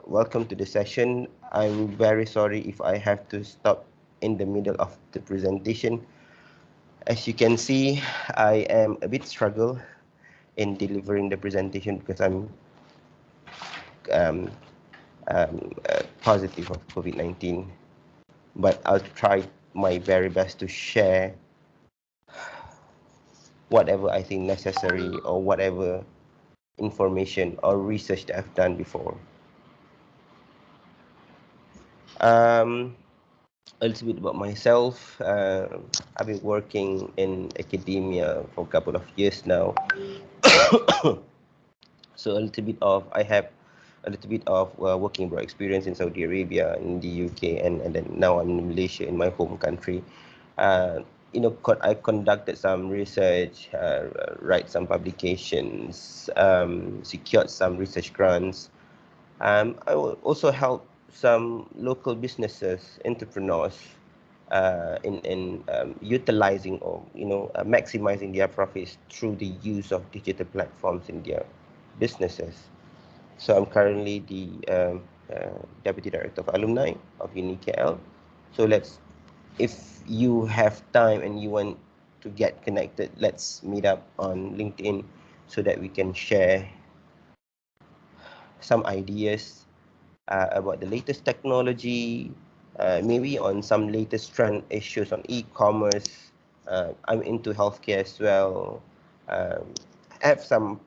S4: Welcome to the session. I'm very sorry if I have to stop in the middle of the presentation. As you can see, I am a bit struggle in delivering the presentation because I'm positive of COVID-19. But I'll try my very best to share whatever I think necessary or whatever information or research that I've done before. A little bit about myself. I've been working in academia for a couple of years now. So I have a little bit of working abroad experience in Saudi Arabia, in the UK, and then now I'm in Malaysia, in my home country. I conducted some research, write some publications, secured some research grants. I will also help some local businesses, entrepreneurs, in utilizing or maximizing their profits through the use of digital platforms in their businesses. So I'm currently the Deputy Director of Alumni of UniKL. So if you have time and you want to get connected, let's meet up on LinkedIn so that we can share some ideas about the latest technology, maybe on some latest trend issues on e-commerce. I'm into healthcare as well. I have some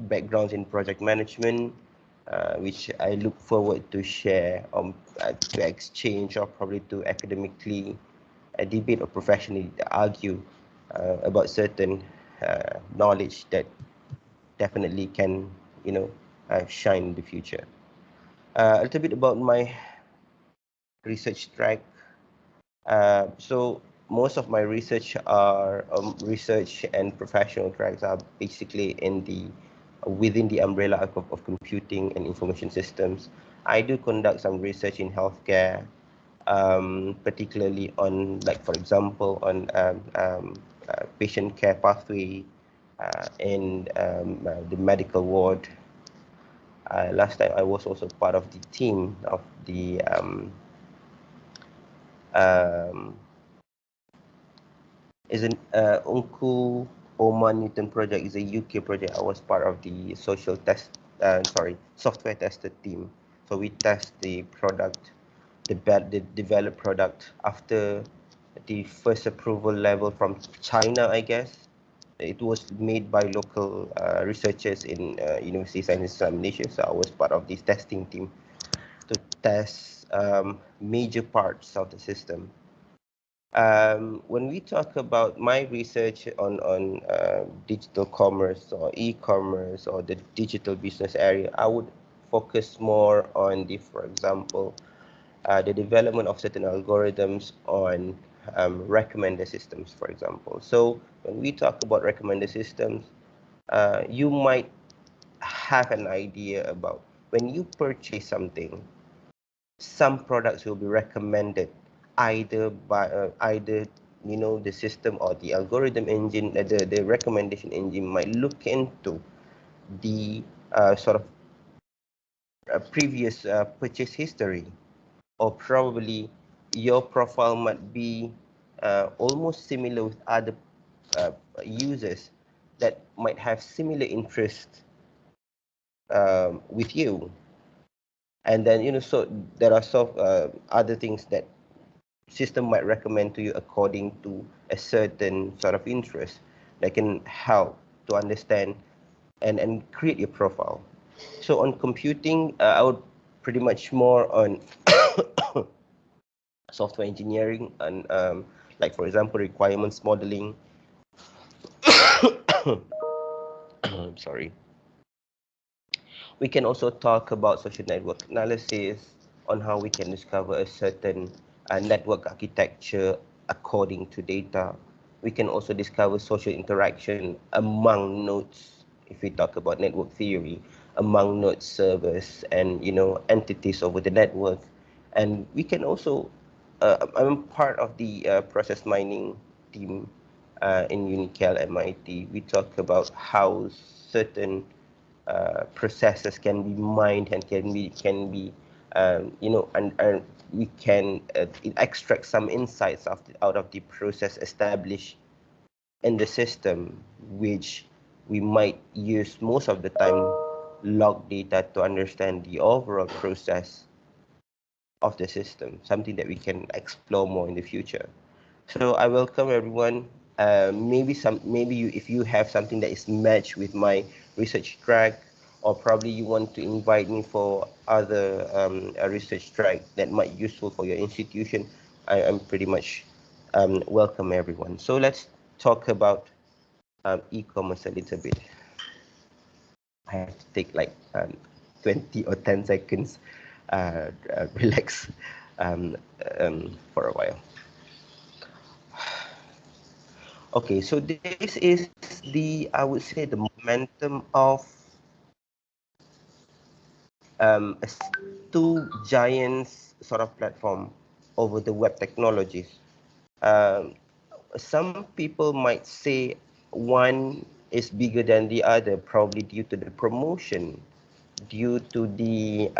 S4: backgrounds in project management, which I look forward to share, to exchange, or probably to academically debate or professionally argue about certain knowledge that definitely can, shine in the future. A little bit about my research track. So most of my research are research and professional tracks are basically within the umbrella of computing and information systems. I do conduct some research in healthcare, particularly on, like, for example, on patient care pathway in the medical ward. Last time I was also part of the team of the is an Unku Oman Newton project, is a UK project. I was part of the software tested team. So we test the product, the developed product after the first approval level from China, I guess. It was made by local researchers in University of Sciences of Malaysia. So I was part of this testing team to test major parts of the system. When we talk about my research on digital commerce or e-commerce or the digital business area, I would focus more on for example, the development of certain algorithms on recommender systems, for example. So when we talk about recommender systems, you might have an idea about when you purchase something, some products will be recommended either by the system or the algorithm engine. The recommendation engine might look into the sort of previous purchase history, or probably your profile might be almost similar with other users that might have similar interest with you. And then so there are other things that system might recommend to you according to a certain sort of interest that can help to understand and create your profile. So on computing, I would pretty much more on software engineering and like for example requirements modeling. I'm sorry. We can also talk about social network analysis on how we can discover a certain network architecture according to data. We can also discover social interaction among nodes, if we talk about network theory, among node servers and entities over the network. And we can also, I'm part of the process mining team in UniKL MIIT. We talk about how certain processes can be mined and can be and we can extract some insights out of the process established in the system, which we might use most of the time log data to understand the overall process of the system, something that we can explore more in the future. So I welcome everyone. Maybe you, if you have something that is matched with my research track, or probably you want to invite me for other research track that might be useful for your institution, I'm pretty much welcome everyone. So let's talk about e-commerce a little bit. I have to take like 20 or 10 seconds, relax for a while. Okay, so this is I would say, the momentum of two giants sort of platform over the web technologies. Um, some people might say one is bigger than the other, probably due to the promotion, due to the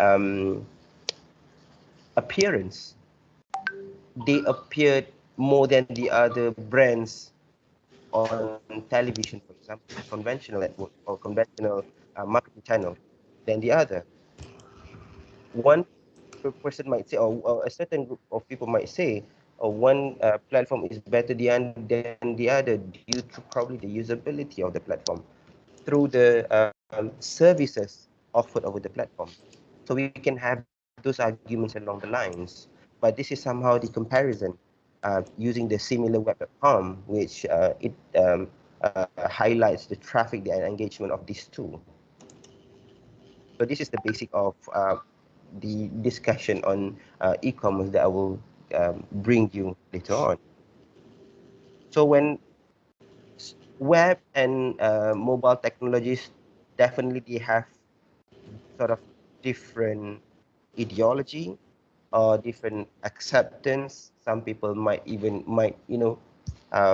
S4: appearance. They appeared more than the other brands on television, for example, conventional network or conventional marketing channel than the other. One person might say, or a certain group of people might say, one platform is better than the other due to probably the usability of the platform through the services offered over the platform. So we can have those arguments along the lines, but this is somehow the comparison using the similar web.com, which highlights the traffic and engagement of these two. So this is the basic of the discussion on e-commerce that I will bring you later on. So when web and mobile technologies, definitely they have sort of different ideology or different acceptance. Some people might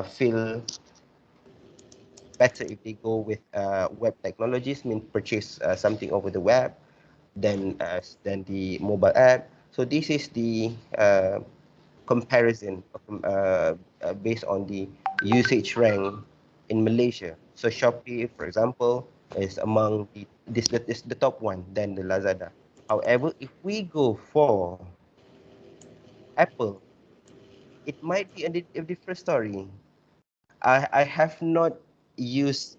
S4: feel better if they go with web technologies, mean purchase something over the web than the mobile app. So this is the comparison based on the usage rank in Malaysia. So Shopee, for example, is among is the top one, then the Lazada. However, if we go for Apple, it might be a different story. I have not used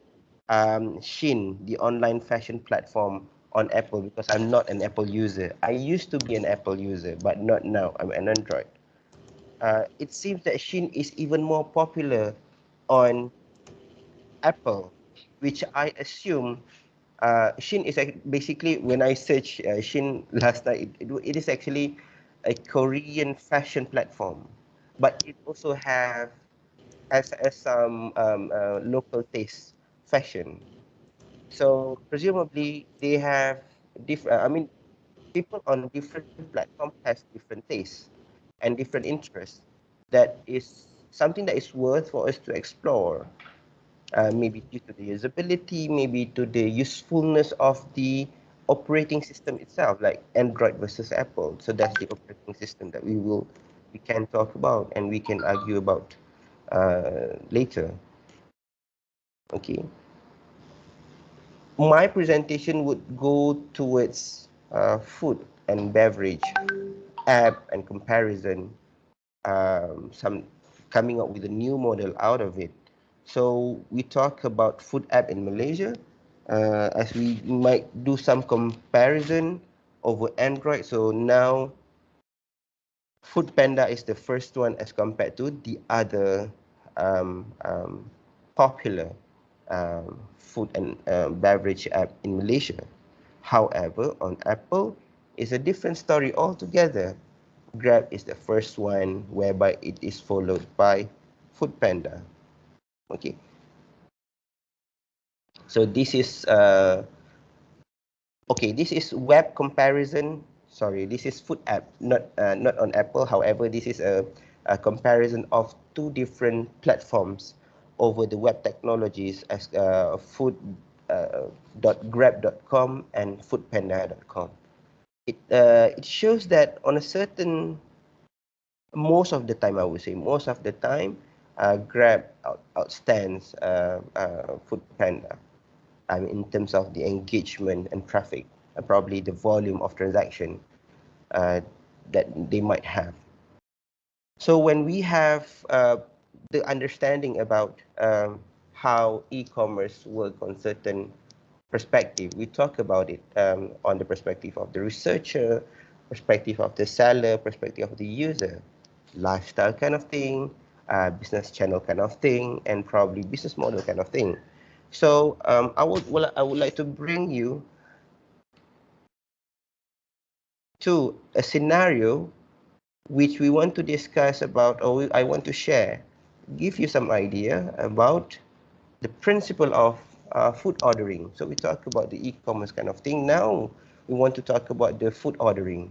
S4: Shein, the online fashion platform on Apple, because I'm not an Apple user. I used to be an Apple user, but not now. I'm an Android. It seems that Shein is even more popular on Apple, which I assume Shein is basically, when I searched Shein last night, it is actually a Korean fashion platform, but it also has some local taste fashion. So presumably they have different. I mean, people on different platforms has different tastes and different interests. That is something that is worth for us to explore. Maybe due to the usability, maybe to the usefulness of the operating system itself, like Android versus Apple. So that's the operating system that we can talk about and we can argue about later. Okay. My presentation would go towards food and beverage app and comparison, some coming up with a new model out of it. So we talk about food app in Malaysia, as we might do some comparison over Android. So now Food Panda is the first one as compared to the other popular food and beverage app in Malaysia. However, on Apple, it's a different story altogether. Grab is the first one, whereby it is followed by Foodpanda. Okay, so this is this is web comparison. Sorry, this is food app, not on Apple. However, this is a comparison of two different platforms over the web technologies as food.grab.com and foodpanda.com. It shows that on a certain, most of the time, I would say most of the time, Grab outstands Foodpanda. I mean, in terms of the engagement and traffic, and probably the volume of transaction that they might have. So when we have the understanding about how e-commerce work on certain perspective, we talk about it on the perspective of the researcher, perspective of the seller, perspective of the user, lifestyle kind of thing, business channel kind of thing, and probably business model kind of thing. So I would like to bring you to a scenario which we want to discuss about, or I want to share, give you some idea about the principle of food ordering. So we talk about the e-commerce kind of thing. Now we want to talk about the food ordering.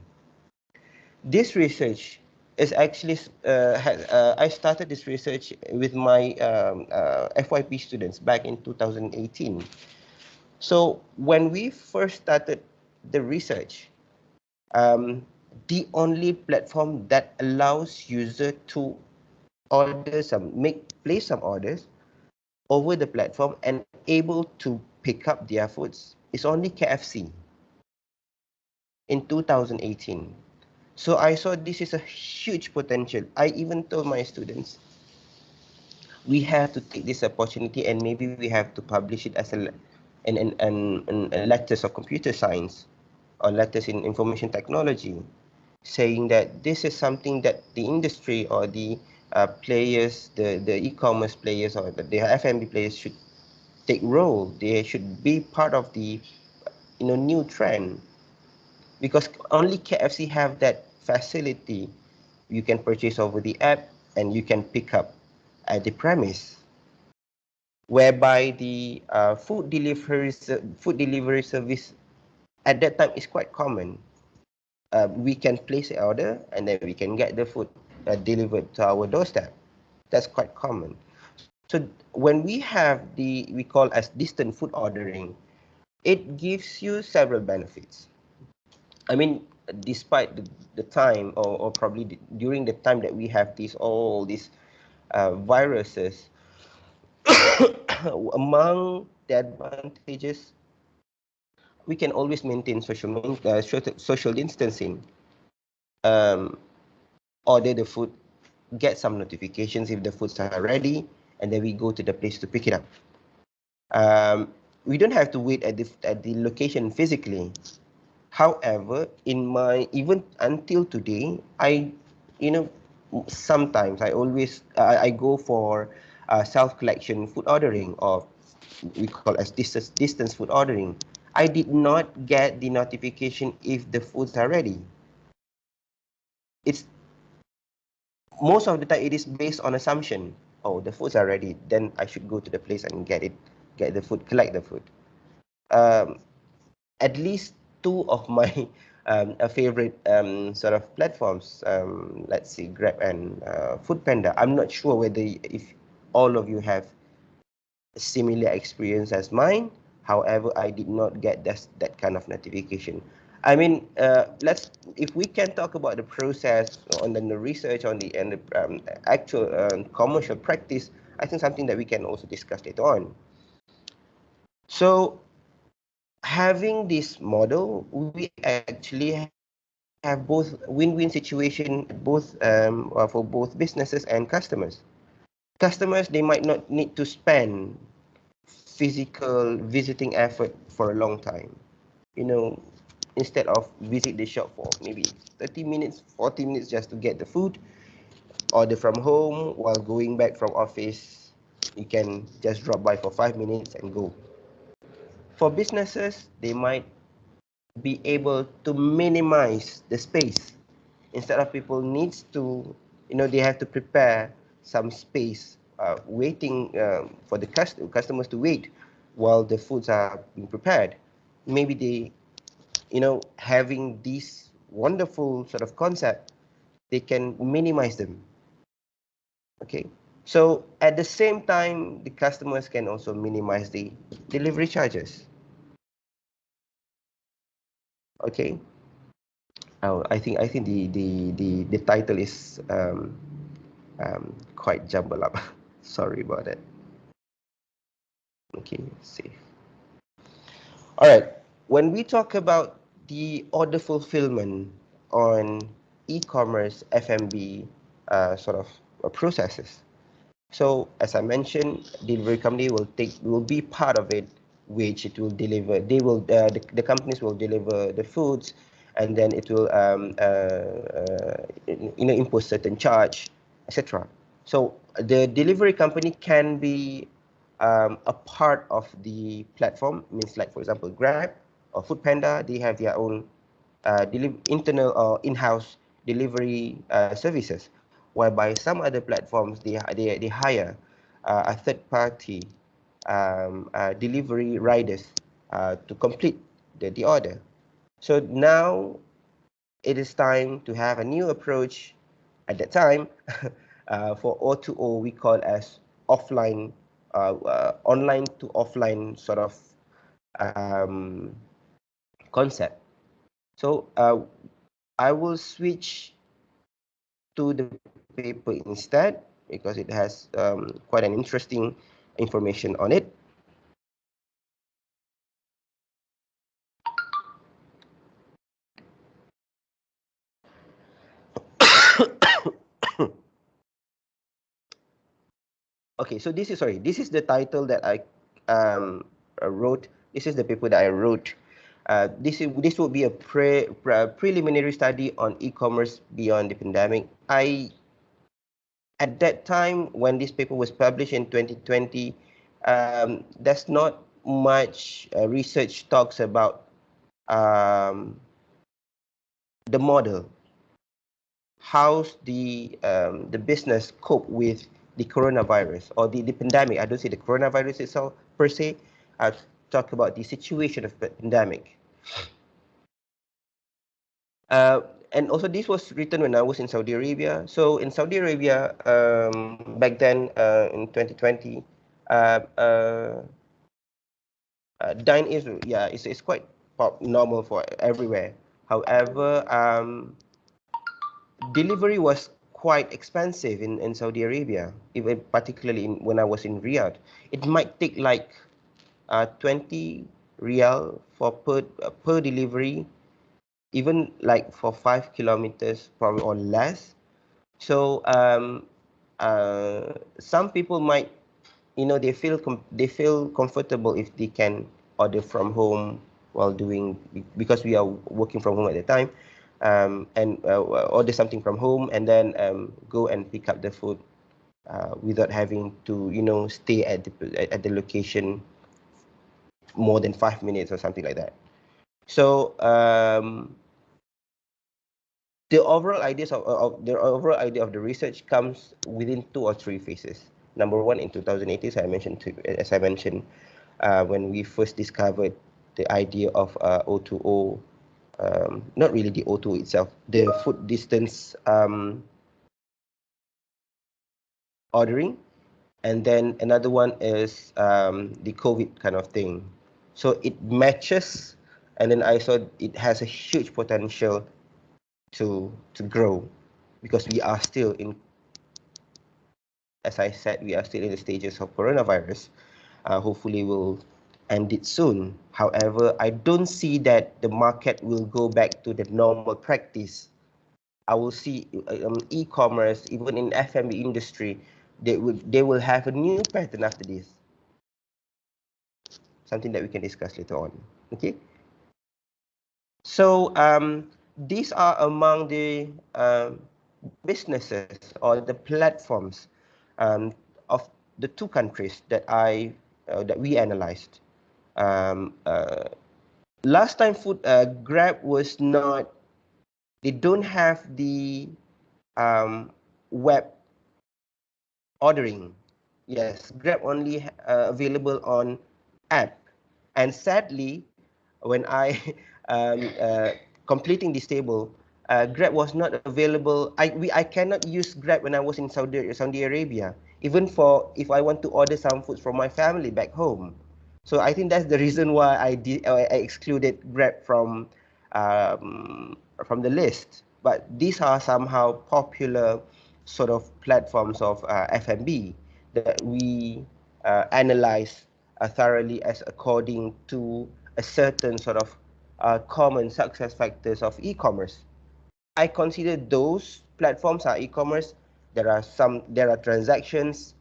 S4: This research is actually, I started this research with my FYP students back in 2018. So when we first started the research, the only platform that allows user to order place some orders over the platform and able to pick up their foods is only KFC in 2018. So I saw this is a huge potential. I even told my students, we have to take this opportunity and maybe we have to publish it as a letters of computer science or letters in information technology, saying that this is something that the industry or the players, the e-commerce players or the F&B players should take role. They should be part of the new trend, because only KFC have that facility. You can purchase over the app and you can pick up at the premise, whereby the food delivery service at that time is quite common. We can place an order and then we can get the food delivered to our doorstep. That's quite common. So when we have we call as distant food ordering, it gives you several benefits. I mean, despite the time, or probably during the time that we have all these viruses, among the advantages, we can always maintain social distancing, order the food, get some notifications if the foods are ready, and then we go to the place to pick it up. We don't have to wait at the location physically. However, even until today, sometimes I go for self collection food ordering, or we call as distance food ordering. I did not get the notification if the foods are ready. it's most of the time it is based on assumption. Oh, the foods are ready, then I should go to the place and get the food, collect the food. At least two of my favorite sort of platforms, let's see, Grab and Foodpanda. I'm not sure whether if all of you have a similar experience as mine. However, I did not get that kind of notification. I mean, if we can talk about the process on the research on the actual commercial practice, I think something that we can also discuss later on. So having this model, we actually have both win-win situation, both for both businesses and customers. Customers, they might not need to spend physical visiting effort for a long time. You know, instead of visit the shop for maybe 30 minutes, 40 minutes just to get the food, order from home while going back from office, you can just drop by for 5 minutes and go. For businesses, they might be able to minimize the space. Instead of people needs to, they have to prepare some space, waiting for the customers to wait while the foods are being prepared. Maybe they, having this wonderful sort of concept, they can minimize them. Okay. So at the same time, the customers can also minimize the delivery charges. Okay. Oh, I think the title is quite jumbled up. Sorry about that. Okay, save. All right. When we talk about the order fulfillment on e-commerce FMB sort of processes, so as I mentioned, delivery company will be part of it, which it will deliver. They will the companies will deliver the foods, and then it will impose certain charge, etc. So the delivery company can be a part of the platform. Means like, for example, Grab or Foodpanda, they have their own internal or in-house delivery services, whereby some other platforms they hire a third party delivery riders to complete the order. So now it is time to have a new approach. At that time, for O2O, we call as offline, online to offline sort of concept. So I will switch to the paper instead because it has quite an interesting information on it. Okay, so this is the title that I wrote. This is the paper that I wrote. This will be a preliminary study on e-commerce beyond the pandemic. At that time when this paper was published in 2020, there's not much research talks about the model. How's the business cope with the coronavirus or the pandemic? I don't say the coronavirus itself per se. I talk about the situation of the pandemic. And also this was written when I was in Saudi Arabia. So in Saudi Arabia, back then in 2020, dine is it's quite normal for everywhere. However, delivery was quite expensive in Saudi Arabia, even particularly when I was in Riyadh. It might take like 20 riyal for per delivery, even like for 5 kilometers probably or less. So some people might, they feel comfortable if they can order from home while doing, because we are working from home at the time, and order something from home and then go and pick up the food without having to stay at the location more than 5 minutes or something like that. So the overall ideas of the overall idea of the research comes within 2 or 3 phases. Number one, in 2018, as I mentioned, when we first discovered the idea of O2O, not really the O2 itself, the food distance ordering, and then another one is the COVID kind of thing. So it matches, and then I saw it has a huge potential to grow, because we are still in, as I said, we are still in the stages of coronavirus. Hopefully we'll end it soon. However, I don't see that the market will go back to the normal practice. I will see e-commerce, even in F&B industry, they will have a new pattern after this. Something that we can discuss later on. Okay. So these are among the businesses or the platforms of the 2 countries that that we analyzed. Last time Grab was not, they don't have the web ordering. Yes, Grab only available on app. And sadly, when I completing this table, Grab was not available. I cannot use Grab when I was in Saudi Arabia, even for if I want to order some food from my family back home. So I think that's the reason why I excluded Grab from the list. But these are somehow popular sort of platforms of F&B that we analyze thoroughly as according to a certain sort of common success factors of e-commerce. I consider those platforms are e-commerce. There are transactions,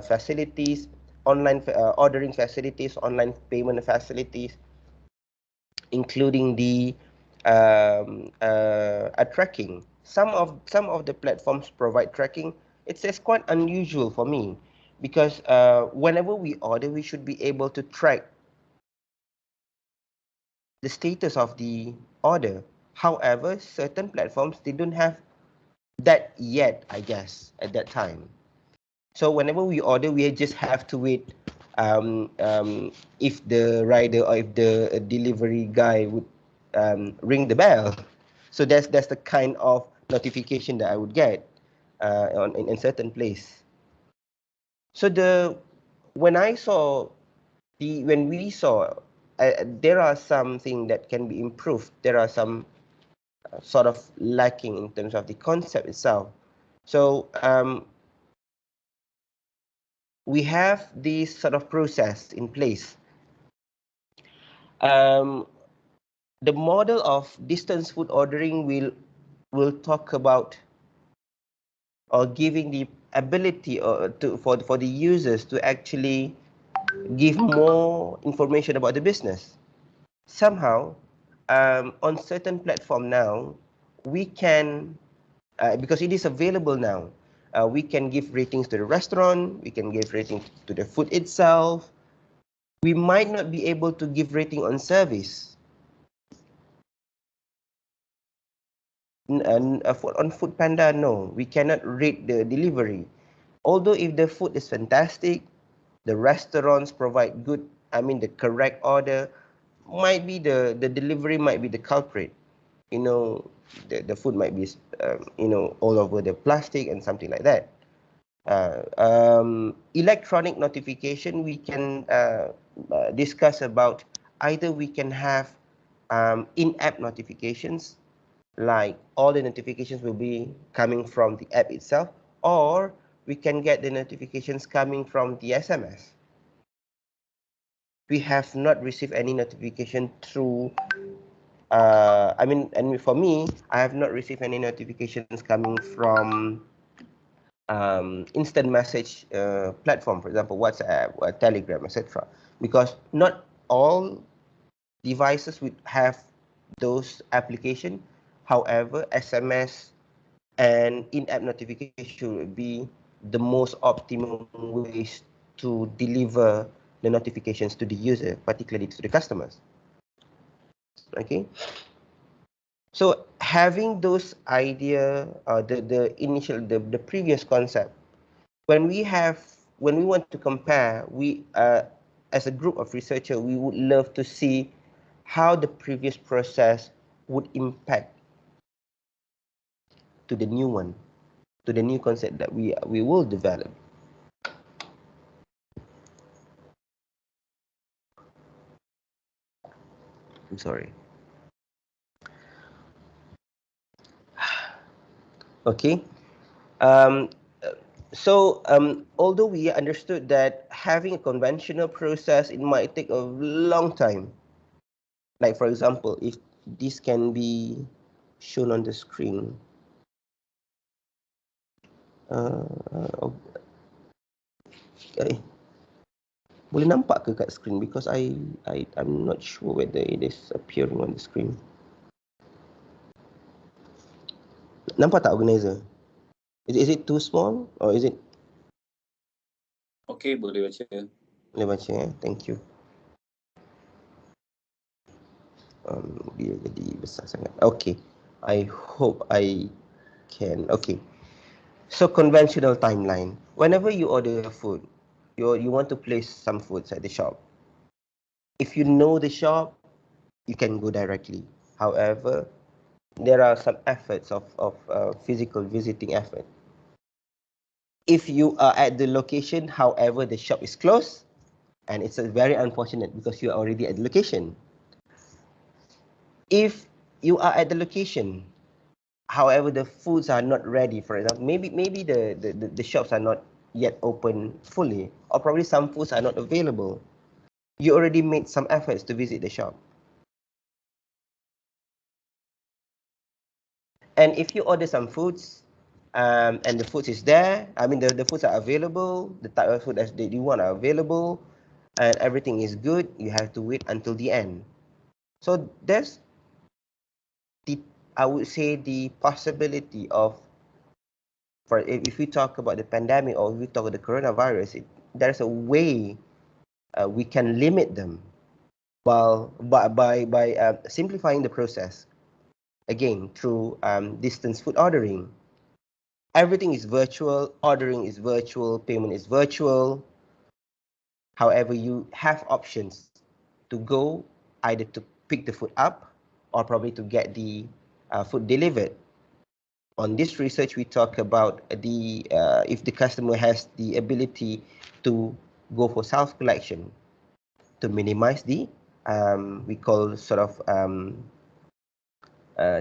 S4: facilities, online ordering facilities, online payment facilities, including the tracking. Some of the platforms provide tracking. It's quite unusual for me, because whenever we order, we should be able to track the status of the order. However, certain platforms, they don't have that yet, I guess, at that time. So whenever we order, we just have to wait if the rider or if the delivery guy would ring the bell. So that's the kind of notification that I would get in certain place. So when we saw there are something that can be improved. There are some sort of lacking in terms of the concept itself. So we have this sort of process in place. The model of distance food ordering will talk about, or giving the ability for the users to actually give more information about the business. Somehow, on certain platform now, we can, because it is available now, we can give ratings to the restaurant, we can give ratings to the food itself. We might not be able to give rating on service. On Food Panda, no, we cannot rate the delivery. Although if the food is fantastic, the restaurants provide good, the correct order, might be the delivery might be the culprit. The food might be, all over the plastic and something like that. Electronic notification, we can discuss about either we can have in-app notifications, like all the notifications will be coming from the app itself, or we can get the notifications coming from the SMS. We have not received any notification through, and for me, I have not received any notifications coming from instant message platform, for example, WhatsApp, or Telegram, etc. Because not all devices would have those applications. However, SMS and in-app notification would be the most optimum ways to deliver the notifications to the user, particularly to the customers. Okay. So having those idea, the previous concept, when we want to compare, we as a group of researchers, we would love to see how the previous process would impact to the new one, to the new concept that we will develop. I'm sorry. Okay. Um, although we understood that having a conventional process, it might take a long time. Like for example, if this can be shown on the screen. Okay. Boleh nampak ke kat screen? Because I'm not sure whether it is appearing on the screen. Nampak tak organizer? Is it too small or is it?
S5: Okay, boleh baca.
S4: Boleh baca Thank you. Dia jadi besar sangat. Okay. I hope I can. Okay. So conventional timeline. Whenever you order food, you want to place some foods at the shop. If you know the shop, you can go directly. However, there are some efforts of physical visiting effort. If you are at the location, however, the shop is closed, and it's very unfortunate because you are already at the location. If you are at the location, however, the foods are not ready, for example, maybe the shops are not yet open fully, or probably some foods are not available. You already made some efforts to visit the shop. And if you order some foods, and the foods is there, I mean, the foods are available, the type of food that you want are available, and everything is good, you have to wait until the end. So there's I would say the possibility of, if we talk about the pandemic or if we talk about the coronavirus, there's a way we can limit them by simplifying the process, again, through distance food ordering. Everything is virtual, ordering is virtual, payment is virtual. However, you have options to go either to pick the food up or probably to get the food delivered. On this research, we talk about if the customer has the ability to go for self-collection to minimize the we call sort of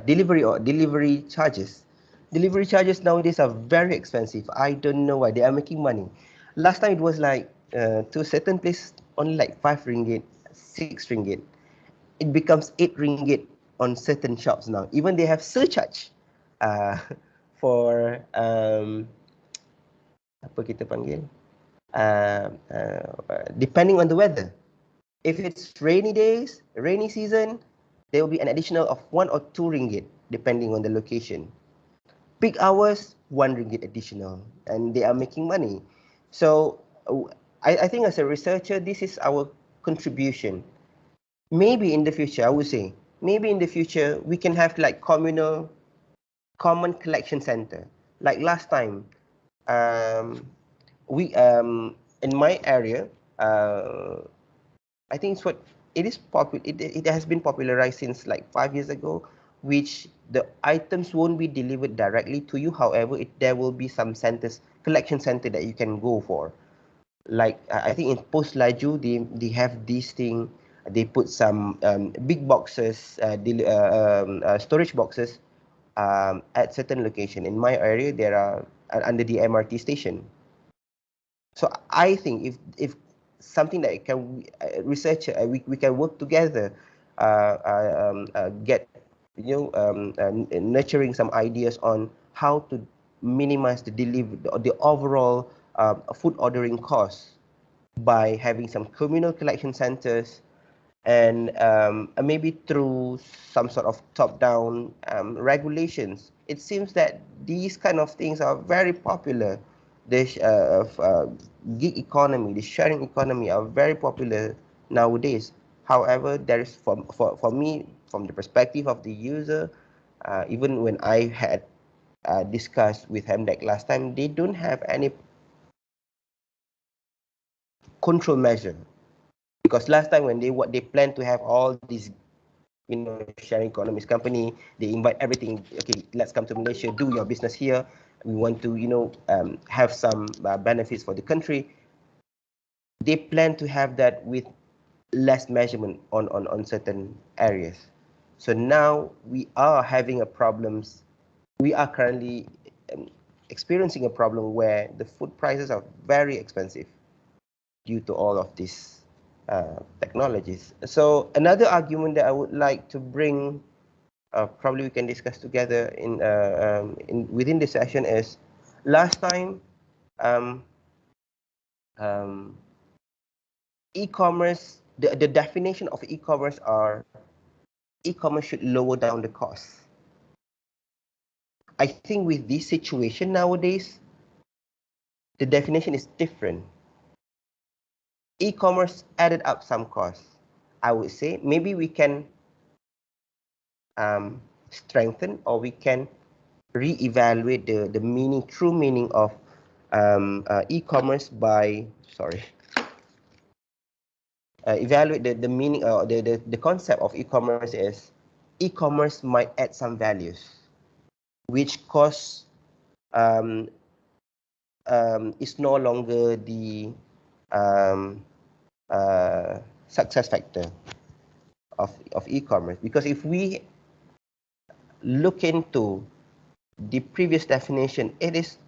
S4: delivery charges. Delivery charges nowadays are very expensive. I don't know why they are making money. Last time it was like to a certain place only like 5 ringgit, 6 ringgit. It becomes 8 ringgit on certain shops now. Even they have surcharge for apa kita panggil depending on the weather. If it's rainy days, rainy season, there will be an additional of 1 or 2 ringgit depending on the location. Peak hours, 1 ringgit additional, and they are making money. So I think as a researcher, this is our contribution. Maybe in the future, I would say, maybe in the future, we can have like common collection center. Like last time, we in my area, I think it has been popularized since like 5 years ago, which the items won't be delivered directly to you. However, there will be some collection center that you can go for. Like I think in Post Laju, they have this thing. They put some big boxes, storage boxes at certain location. In my area, there are under the MRT station. So I think if something that can research, we can work together, get nurturing some ideas on how to minimize the overall food ordering costs by having some communal collection centers, and maybe through some sort of top-down regulations. It seems that these kind of things are very popular. The gig economy, the sharing economy are very popular nowadays. However, there is for me, from the perspective of the user, Even when I had discussed with HMDEC last time, they don't have any control measure, because last time when they plan to have all these, you know, sharing economies company, they invite everything. Okay, let's come to Malaysia, do your business here. We want to, you know, have some benefits for the country. They plan to have that with less measurement on certain areas. So now we are having a problems. We are currently experiencing a problem where the food prices are very expensive due to all of these technologies. So another argument that I would like to bring, probably we can discuss together within the session, is last time um, e-commerce, the definition of e-commerce are e-commerce should lower down the cost. I think with this situation nowadays, the definition is different. E-commerce added up some costs. I would say maybe we can strengthen, or we can re-evaluate the meaning, true meaning of e-commerce by, evaluate the meaning, the concept of e-commerce is e-commerce might add some values, which costs is no longer the success factor of e-commerce. Because if we look into the previous definition, it is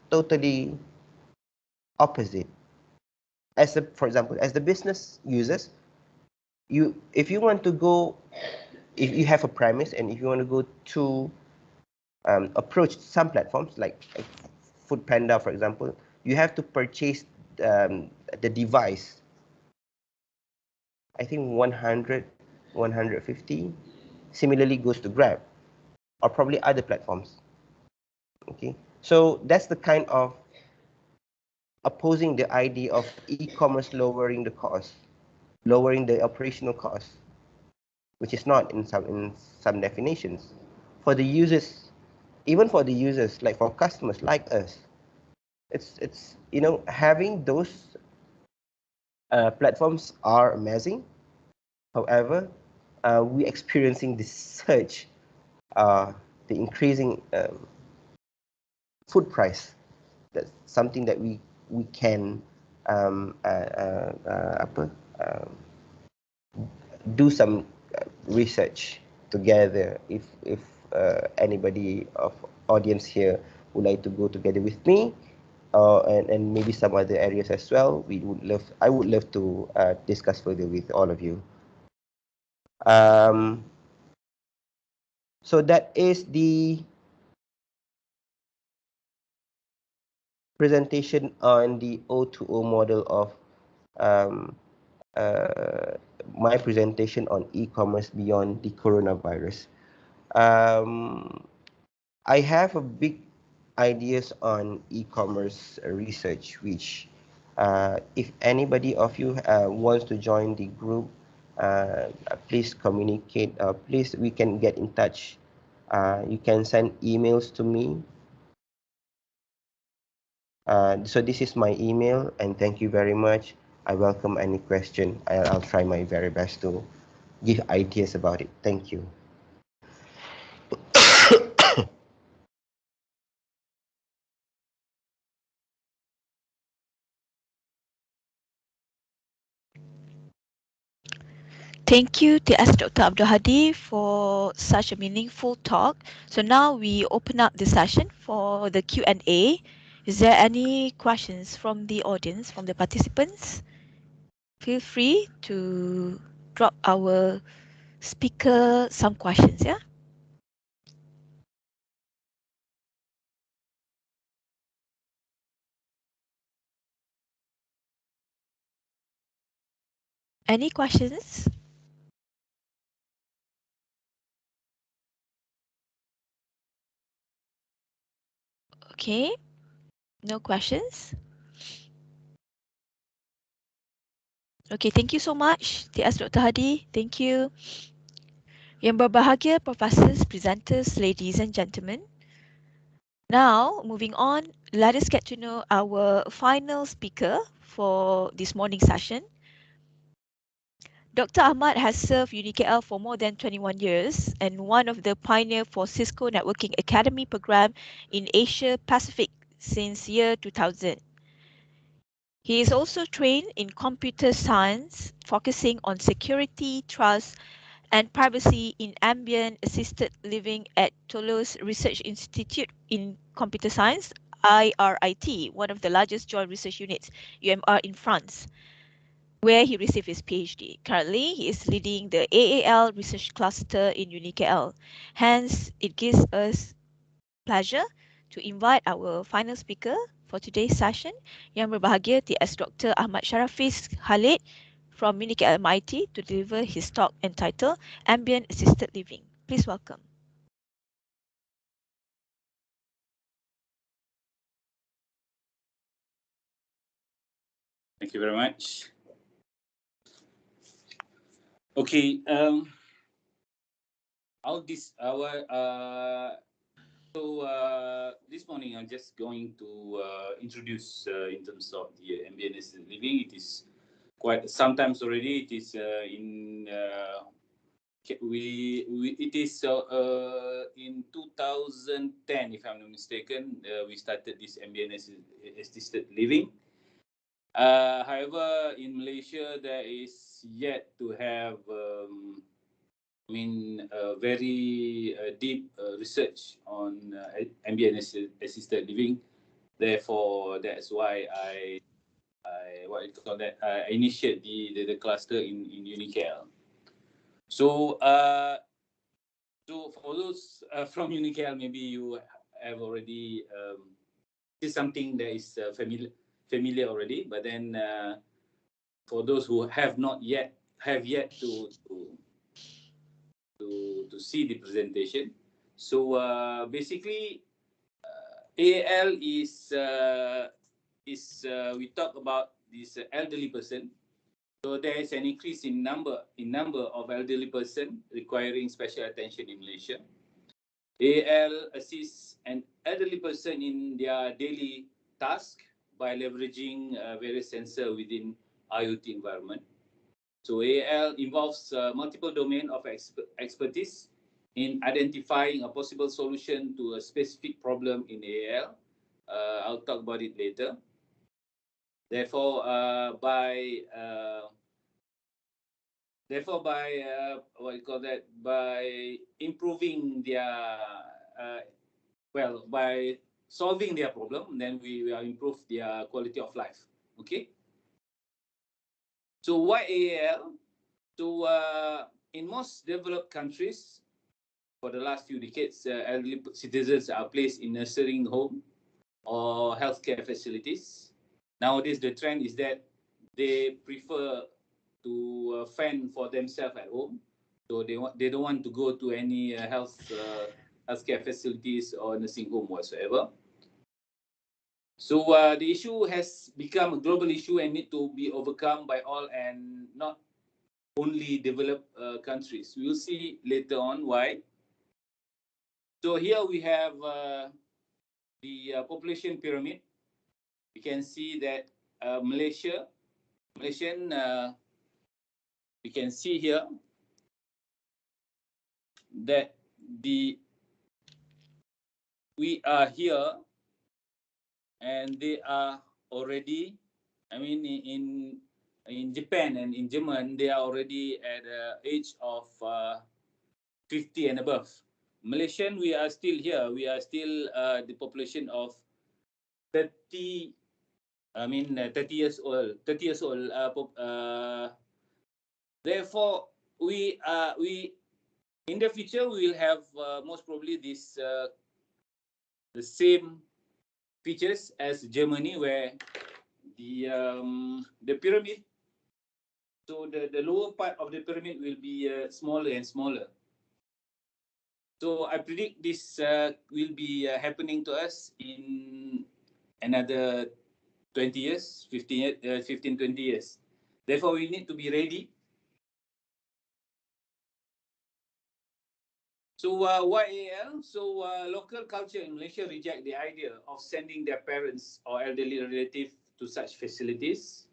S4: totally opposite. For example, as the business users, if you want to go, if you have a premise and if you want to go to approach some platforms like Food Panda, for example, you have to purchase the device. I think 100, 150. Similarly goes to Grab or probably other platforms. Okay, so that's the kind of opposing the idea of e-commerce lowering the cost, lowering the operational cost, which is not in some definitions. For the users, even for the users, like for customers like us, it's you know, having those platforms are amazing. However, we experiencing this surge, the increasing food price. That's something that we can do some research together. If anybody of audience here would like to go together with me, and maybe some other areas as well, I would love to discuss further with all of you. So that is the presentation on the O2O model of my presentation on e-commerce beyond the coronavirus. I have a big ideas on e-commerce research, which if anybody of you wants to join the group, please communicate. Please, we can get in touch. You can send emails to me. So this is my email, and thank you very much. I welcome any question. I'll try my very best to give ideas about it. Thank you.
S2: Thank you TS Dr. Abdul Hadi for such a meaningful talk. So now we open up the session for the Q&A. Is there any questions from the audience, from the participants? Feel free to drop our speaker some questions, yeah? Any questions? Okay, no questions. Okay, thank you so much, TS Dr. Hadi. Thank you. Yang berbahagia professors, presenters, ladies and gentlemen. Now, moving on, let us get to know our final speaker for this morning session. Dr. Ahmad has served UniKL for more than 21 years and one of the pioneer for Cisco Networking Academy program in Asia Pacific since year 2000. He is also trained in computer science, focusing on security, trust, and privacy in ambient assisted living at Toulouse Research Institute in Computer Science, IRIT, one of the largest joint research units, UMR, in France, where he received his PhD. Currently, he is leading the AAL research cluster in UniKL. Hence, it gives us pleasure to invite our final speaker for today's session, Yang berbahagia TS Dr. Ahmad Shahrafidz Khalid from UniKL MIIT to deliver his talk entitled Ambient Assisted Living. Please welcome.
S5: Thank you very much. Okay, this morning I'm just going to introduce in terms of the ambient assisted living. It is quite sometimes already. It is it is in 2010, if I'm not mistaken, we started this ambient assisted living. However, in Malaysia, there is yet to have, very deep research on ambient assisted living. Therefore, that's why I initiate the cluster in UniKL. So, so for those from UniKL, maybe you have already this is something that is familiar already. But then for those who have not yet to see the presentation, so basically AL is we talk about this elderly person. So there is an increase in number of elderly person requiring special attention in Malaysia. AL assists an elderly person in their daily task by leveraging various sensors within IoT environment. So AL involves multiple domain of expertise in identifying a possible solution to a specific problem in AL. I'll talk about it later. Therefore, by improving their by solving their problem, then we will improve their quality of life. Okay. So why AAL? So in most developed countries, for the last few decades, elderly citizens are placed in nursing home or healthcare facilities. Nowadays, the trend is that they prefer to fend for themselves at home. So they don't want to go to any healthcare facilities or nursing home whatsoever. So the issue has become a global issue and need to be overcome by all and not only developed countries. We will see later on why. So here we have the population pyramid. You can see that Malaysian, we can see here that we are here and they are already, in Japan and in Germany, they are already at the age of 50 and above. Malaysian, we are still here. We are still the population of 30 years old. Therefore, we in the future we will have most probably this the same features as Germany, where the pyramid. So the lower part of the pyramid will be smaller and smaller. So I predict this will be happening to us in another 20 years, 15, 20 years. Therefore, we need to be ready So YAL, so local culture in Malaysia reject the idea of sending their parents or elderly relative to such facilities,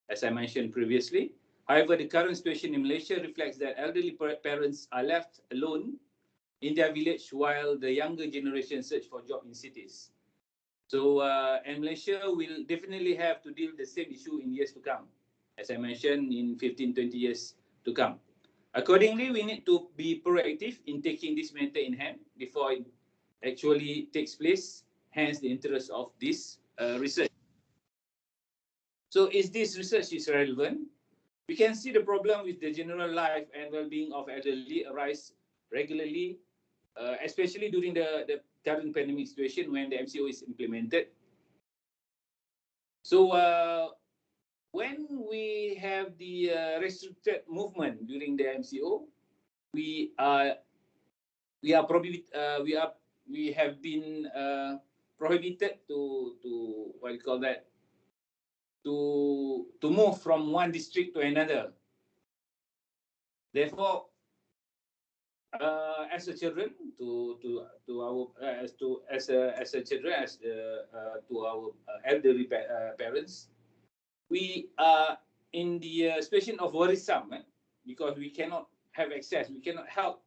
S5: as I mentioned previously. However, the current situation in Malaysia reflects that elderly parents are left alone in their village while the younger generation search for job in cities. So, and Malaysia will definitely have to deal with the same issue in years to come, as I mentioned, in 15, 20 years to come. Accordingly, we need to be proactive in taking this matter in hand before it actually takes place, hence the interest of this research. So is this research is relevant? We can see the problem with the general life and well-being of elderly arise regularly, especially during the current pandemic situation when the MCO is implemented. So when we have the restricted movement during the MCO, we have been prohibited to what you call that, to move from one district to another. Therefore, as a children to our as a children as the to our elderly parents, we are in the situation of worrisome, because we cannot have access, we cannot help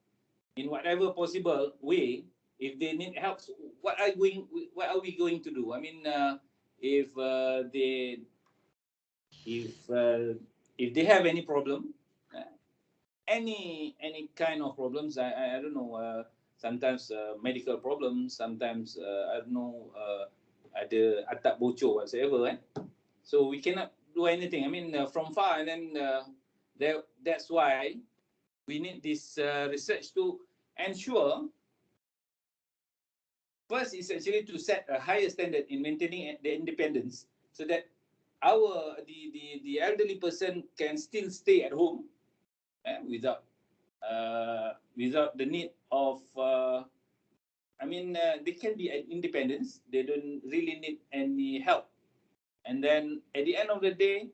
S5: in whatever possible way. If they need help, what are we going to do? I mean, if they have any problem, any kind of problems, I don't know, sometimes medical problems, sometimes I don't know, ada atap bocor whatsoever, so we cannot do anything. I mean, from far, and then that's why we need this research to ensure. First is actually to set a higher standard in maintaining the independence, so that the elderly person can still stay at home without the need of they can be independent. They don't really need any help. And then at the end of the day,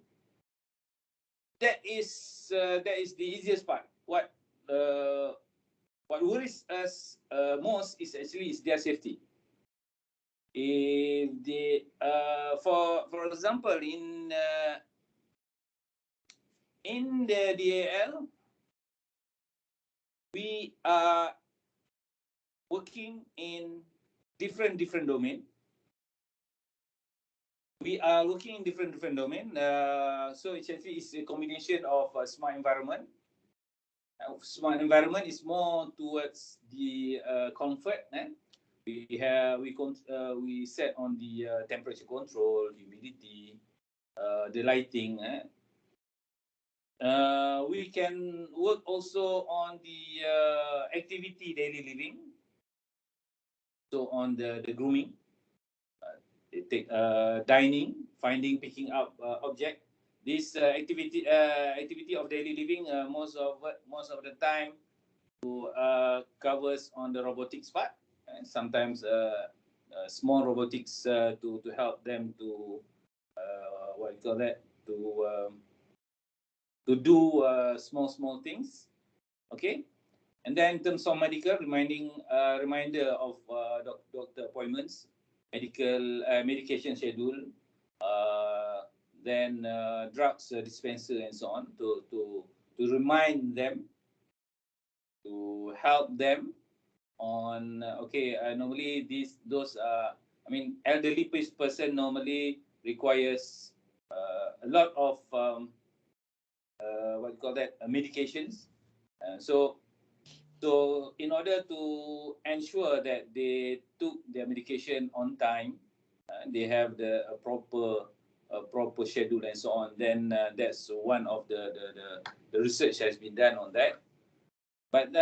S5: that is the easiest part. What worries us most is actually their safety. If they, for example, in the DAL, we are working in different domain. We are working in different domain. So it's actually a combination of smart environment. Smart environment is more towards the comfort. We set on the temperature control, humidity, the lighting. We can work also on the activity daily living. So on the grooming, dining, finding, picking up object. This activity of daily living most of the time covers on the robotics part. Sometimes small robotics to help them to what you call that, to do small things. Okay. And then in terms of medical, reminder of doctor appointments, medication schedule, then drugs dispenser and so on, to remind them, to help them on normally those elderly person normally requires a lot of what you call that, medications. So in order to ensure that they took their medication on time, they have a proper schedule and so on, then that's one of the research has been done on that. But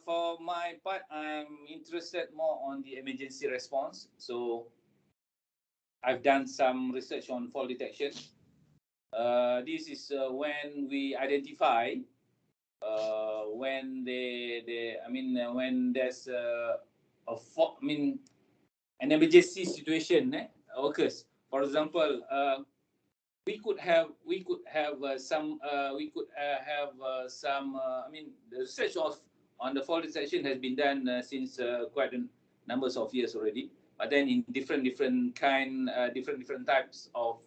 S5: for my part, I'm interested more on the emergency response. So I've done some research on fall detection. This is when we identify when when there's an emergency situation occurs. For example, we could have some the research on the fall detection has been done since quite a numbers of years already. But then in different types of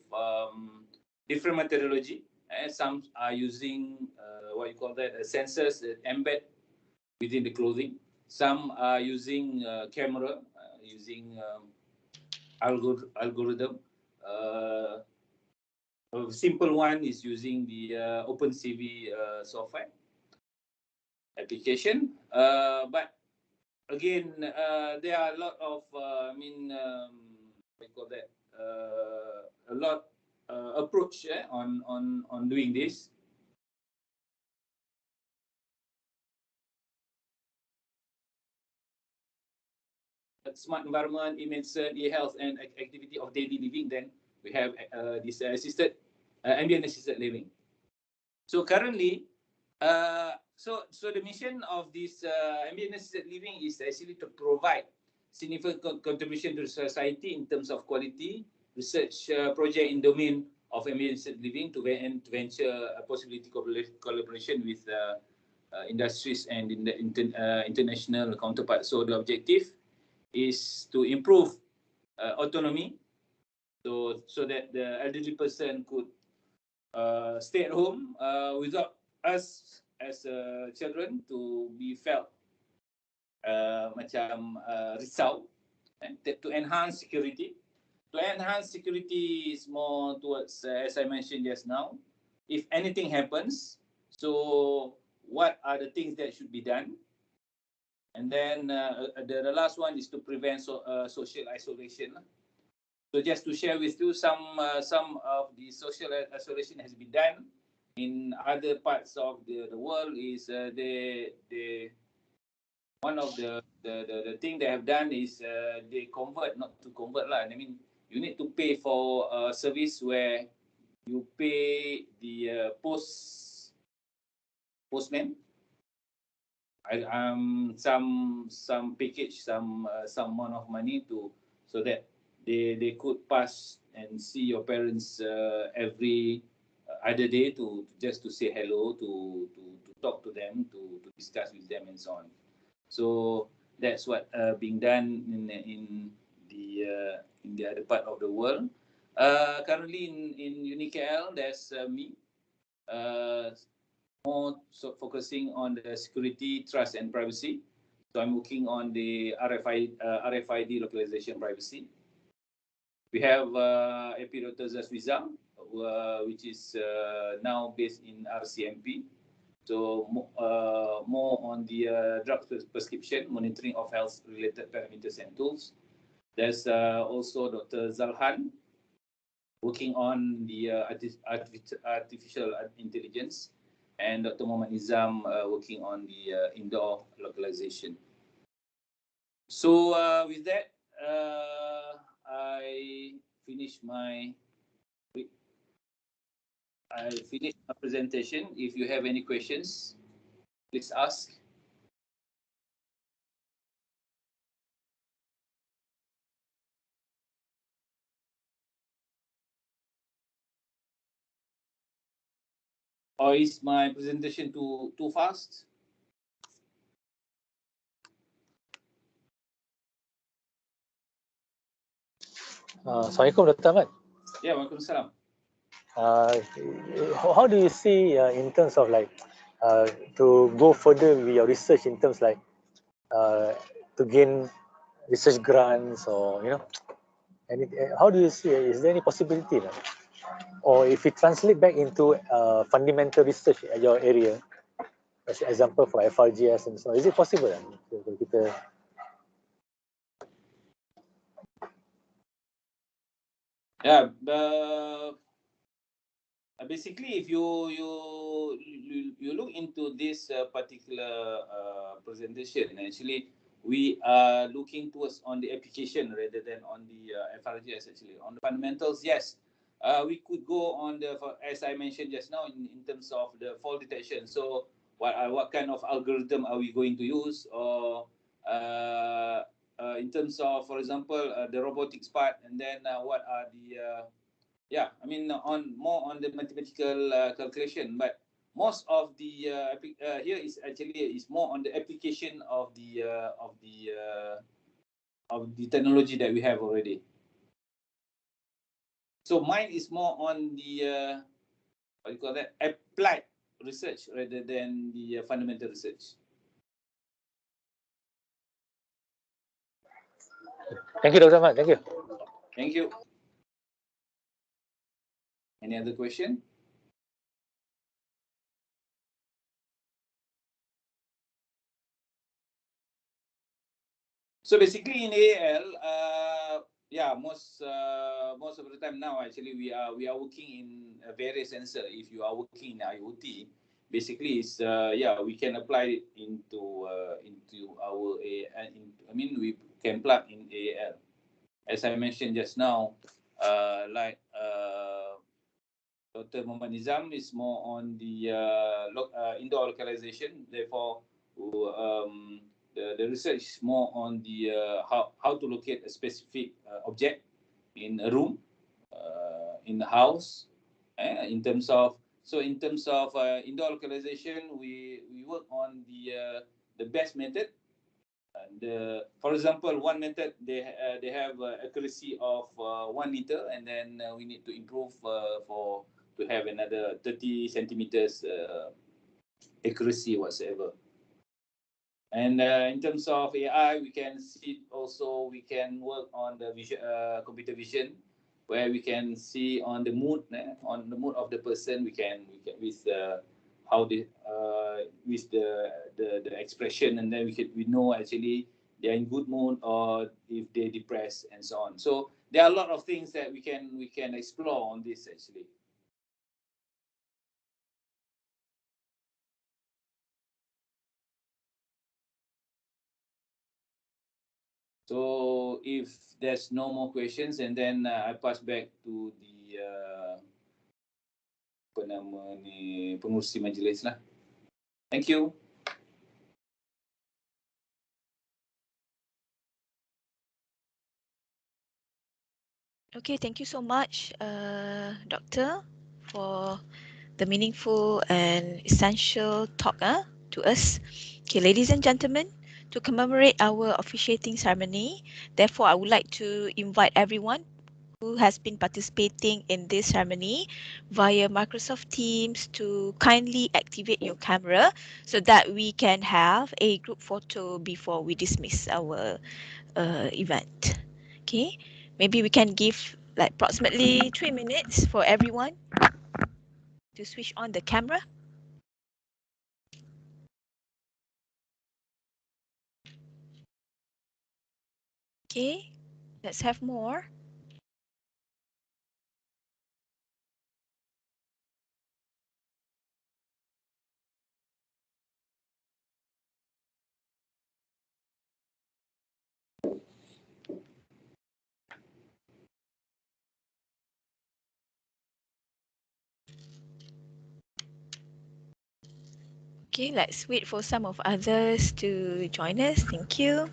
S5: different methodology. And some are using what you call that sensors that embed within the clothing. Some are using camera, using algorithm. A simple one is using the OpenCV software application. But again, there are a lot of, what you call that, a lot approach on doing this. Smart environment, e-medicine, e-health, and activity of daily living. Then we have this assisted ambient assisted living. So currently, so the mission of this ambient assisted living is actually to provide significant contribution to society in terms of quality research project in domain of ambient assisted living to venture a possibility collaboration with industries and in the international counterparts. So the objective is to improve autonomy, so that the elderly person could stay at home without us as children to be felt macam risau, and to enhance security. To enhance security is more towards, as I mentioned just now, if anything happens, so what are the things that should be done? And then the last one is to prevent social isolation. So just to share with you, some of the social isolation has been done in other parts of the world. Is one of the thing they have done is they not to convert lah. I mean, you need to pay for a service where you pay the postman. Some package, some amount of money so that they could pass and see your parents every other day to just to say hello, to talk to them, to discuss with them and so on. So that's what being done in the other part of the world. Currently in UniKL, there's me. More focusing on the security, trust, and privacy. So I'm working on the RFID localization privacy. We have AP Dr. Zaswiza, which is now based in RCMP. So more on the drug prescription, monitoring of health-related parameters and tools. There's also Dr. Zalhan, working on the artificial intelligence, and Dr. Mohamad Nizam working on the indoor localization. So with that, I finished my presentation. If you have any questions, please ask. Or is my presentation too fast?
S3: Assalamualaikum, Dr. Ahmad.
S5: Yeah, Waalaikumsalam.
S3: How do you see in terms of like to go further with your research in terms like to gain research grants, or how do you see is there any possibility or if we translate back into fundamental research at your area, as an example for FRGS and so on, is it possible kita
S5: basically, if you look into this particular presentation, actually we are looking towards on the application rather than on the FRGS. Actually, on the fundamentals, yes, we could go on the, as I mentioned just now, in terms of the fall detection. So what kind of algorithm are we going to use, or in terms of, for example, the robotics part, and then what are the on more on the mathematical calculation. But most of the here is actually is more on the application of the technology that we have already. So mine is more on the what do you call that, applied research rather than the fundamental research.
S6: Thank you, Dr. Ahmad. Thank you.
S5: Thank you. Any other question? So basically in AL, yeah, most of the time now actually we are working in various sensor. If you are working in IoT, basically it's yeah, we can apply it into our we can plug in AL. As I mentioned just now, like Dr. Mohamad Nizam is more on the indoor localization. Therefore, the research is more on the how to locate a specific object in a room, in the house. In terms of indoor localization, we work on the best method. For example, one method they have accuracy of 1 meter, and then we need to improve to have another 30 centimeters accuracy whatsoever. And in terms of AI, we can see also we can work on the vision, computer vision, where we can see on the mood of the person. We can with how the with the expression, and then we know actually they're in good mood or if they're depressed and so on. So there are a lot of things that we can explore on this actually. So if there's no more questions, and then I pass back to the pengurusi majlis lah. Thank you.
S2: Okay, thank you so much, Doctor, for the meaningful and essential talk to us. Okay, ladies and gentlemen, to commemorate our officiating ceremony, therefore, I would like to invite everyone who has been participating in this ceremony via Microsoft Teams to kindly activate your camera so that we can have a group photo before we dismiss our event. Okay, maybe we can give like approximately 3 minutes for everyone to switch on the camera. Okay, let's have more. Okay, let's wait for some of others to join us. Thank you.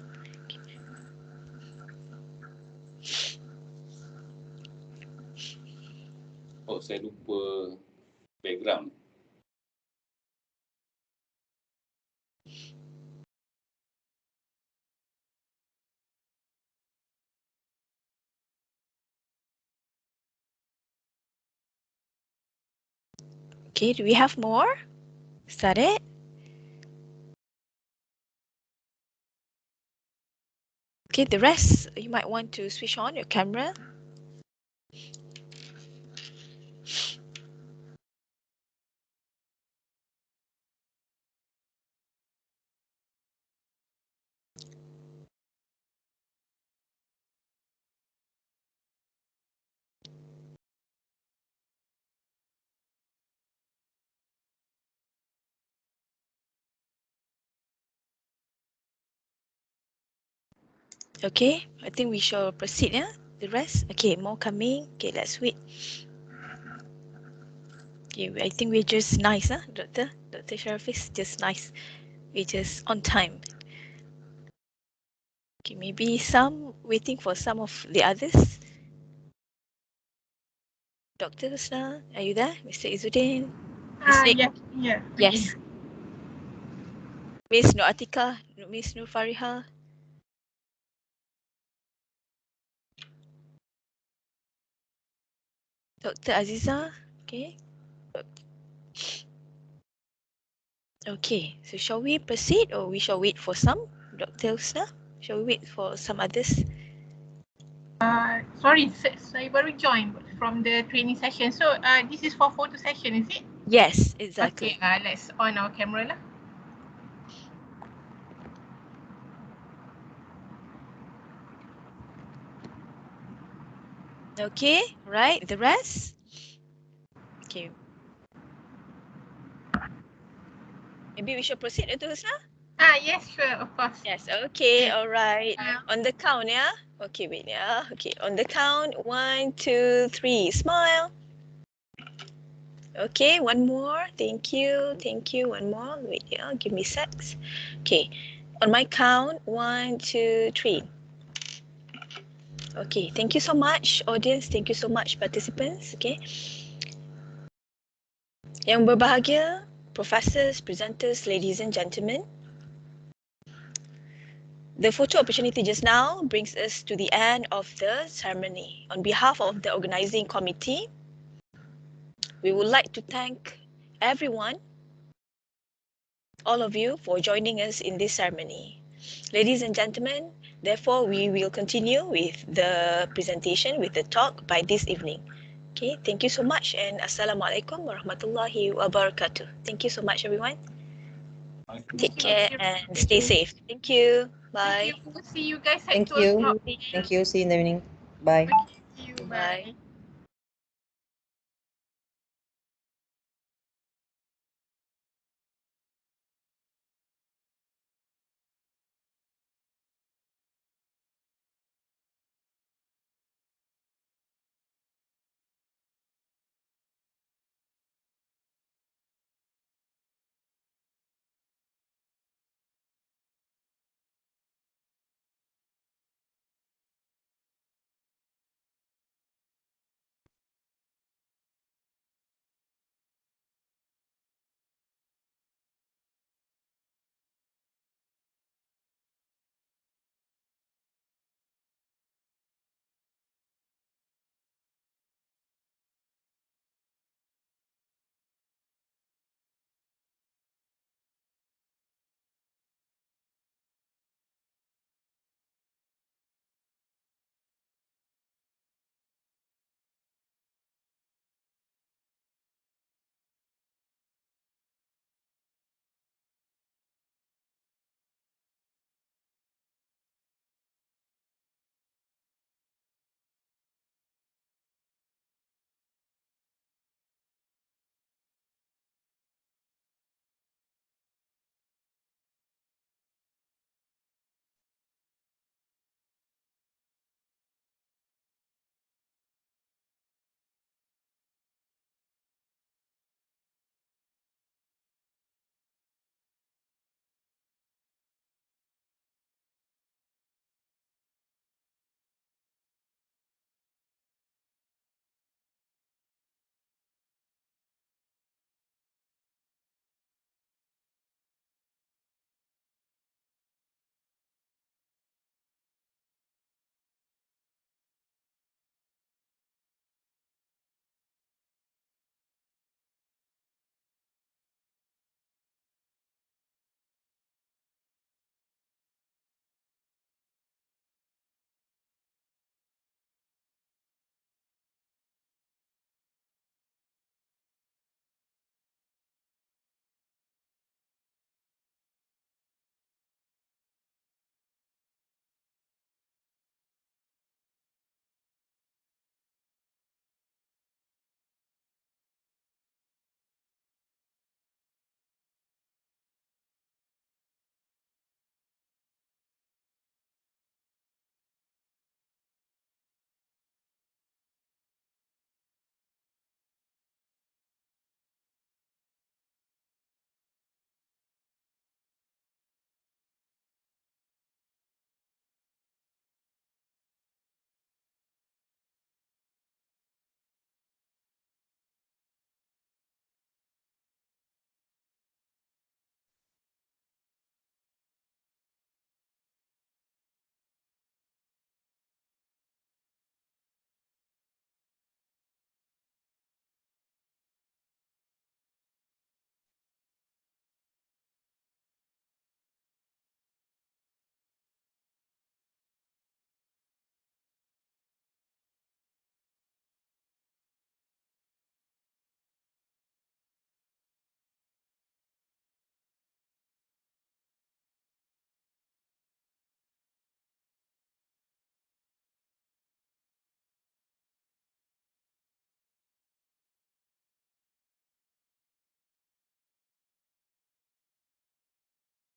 S5: Oh, saya lupa background.
S2: Okay, do we have more? Is that it? Okay, the rest, you might want to switch on your camera. Okay, I think we shall proceed, yeah? The rest? Okay, more coming. Okay, let's wait. Okay, I think we're just nice, huh, Doctor? Dr. Shahrafidz, just nice. We're just on time. Okay, maybe some waiting for some of the others. Dr. Husna, are you there? Mr. Izzuddin? Nick?
S7: Yeah.
S2: Yes. Miss Nur Atika, Miss Nur Fariha. Dr. Aziza, okay. Okay, so shall we proceed or we shall wait for some? Dr. Husna, shall we wait for some others?
S7: Sorry, saya baru join from the training session. So this is for photo session, is it?
S2: Yes, exactly.
S7: Okay, let's on our camera lah.
S2: Okay, right, the rest? Okay. Maybe we should proceed, Dr. Husna?
S7: Yes, sure, of course.
S2: Yes, okay, all right.
S7: Yeah.
S2: On the count, yeah? Okay, wait, yeah. Okay, on the count, 1, 2, 3, smile. Okay, one more. Thank you, one more. Wait, yeah, give me secs. Okay, on my count, 1, 2, 3. Okay, thank you so much, audience. Thank you so much, participants. Okay. Yang berbahagia, professors, presenters, ladies and gentlemen. The photo opportunity just now brings us to the end of the ceremony. On behalf of the organizing committee, we would like to thank everyone, all of you, for joining us in this ceremony. Ladies and gentlemen, therefore, we will continue with the presentation, with the talk by this evening. Okay, thank you so much and Assalamualaikum warahmatullahi wabarakatuh. Thank you so much, everyone. Take care and stay safe. Thank you. Bye.
S7: Thank you. See you guys at
S8: Thank
S7: 12
S8: you.
S7: o'clock.
S8: Thank you. See you in the evening. Bye.
S7: See you.
S2: Bye.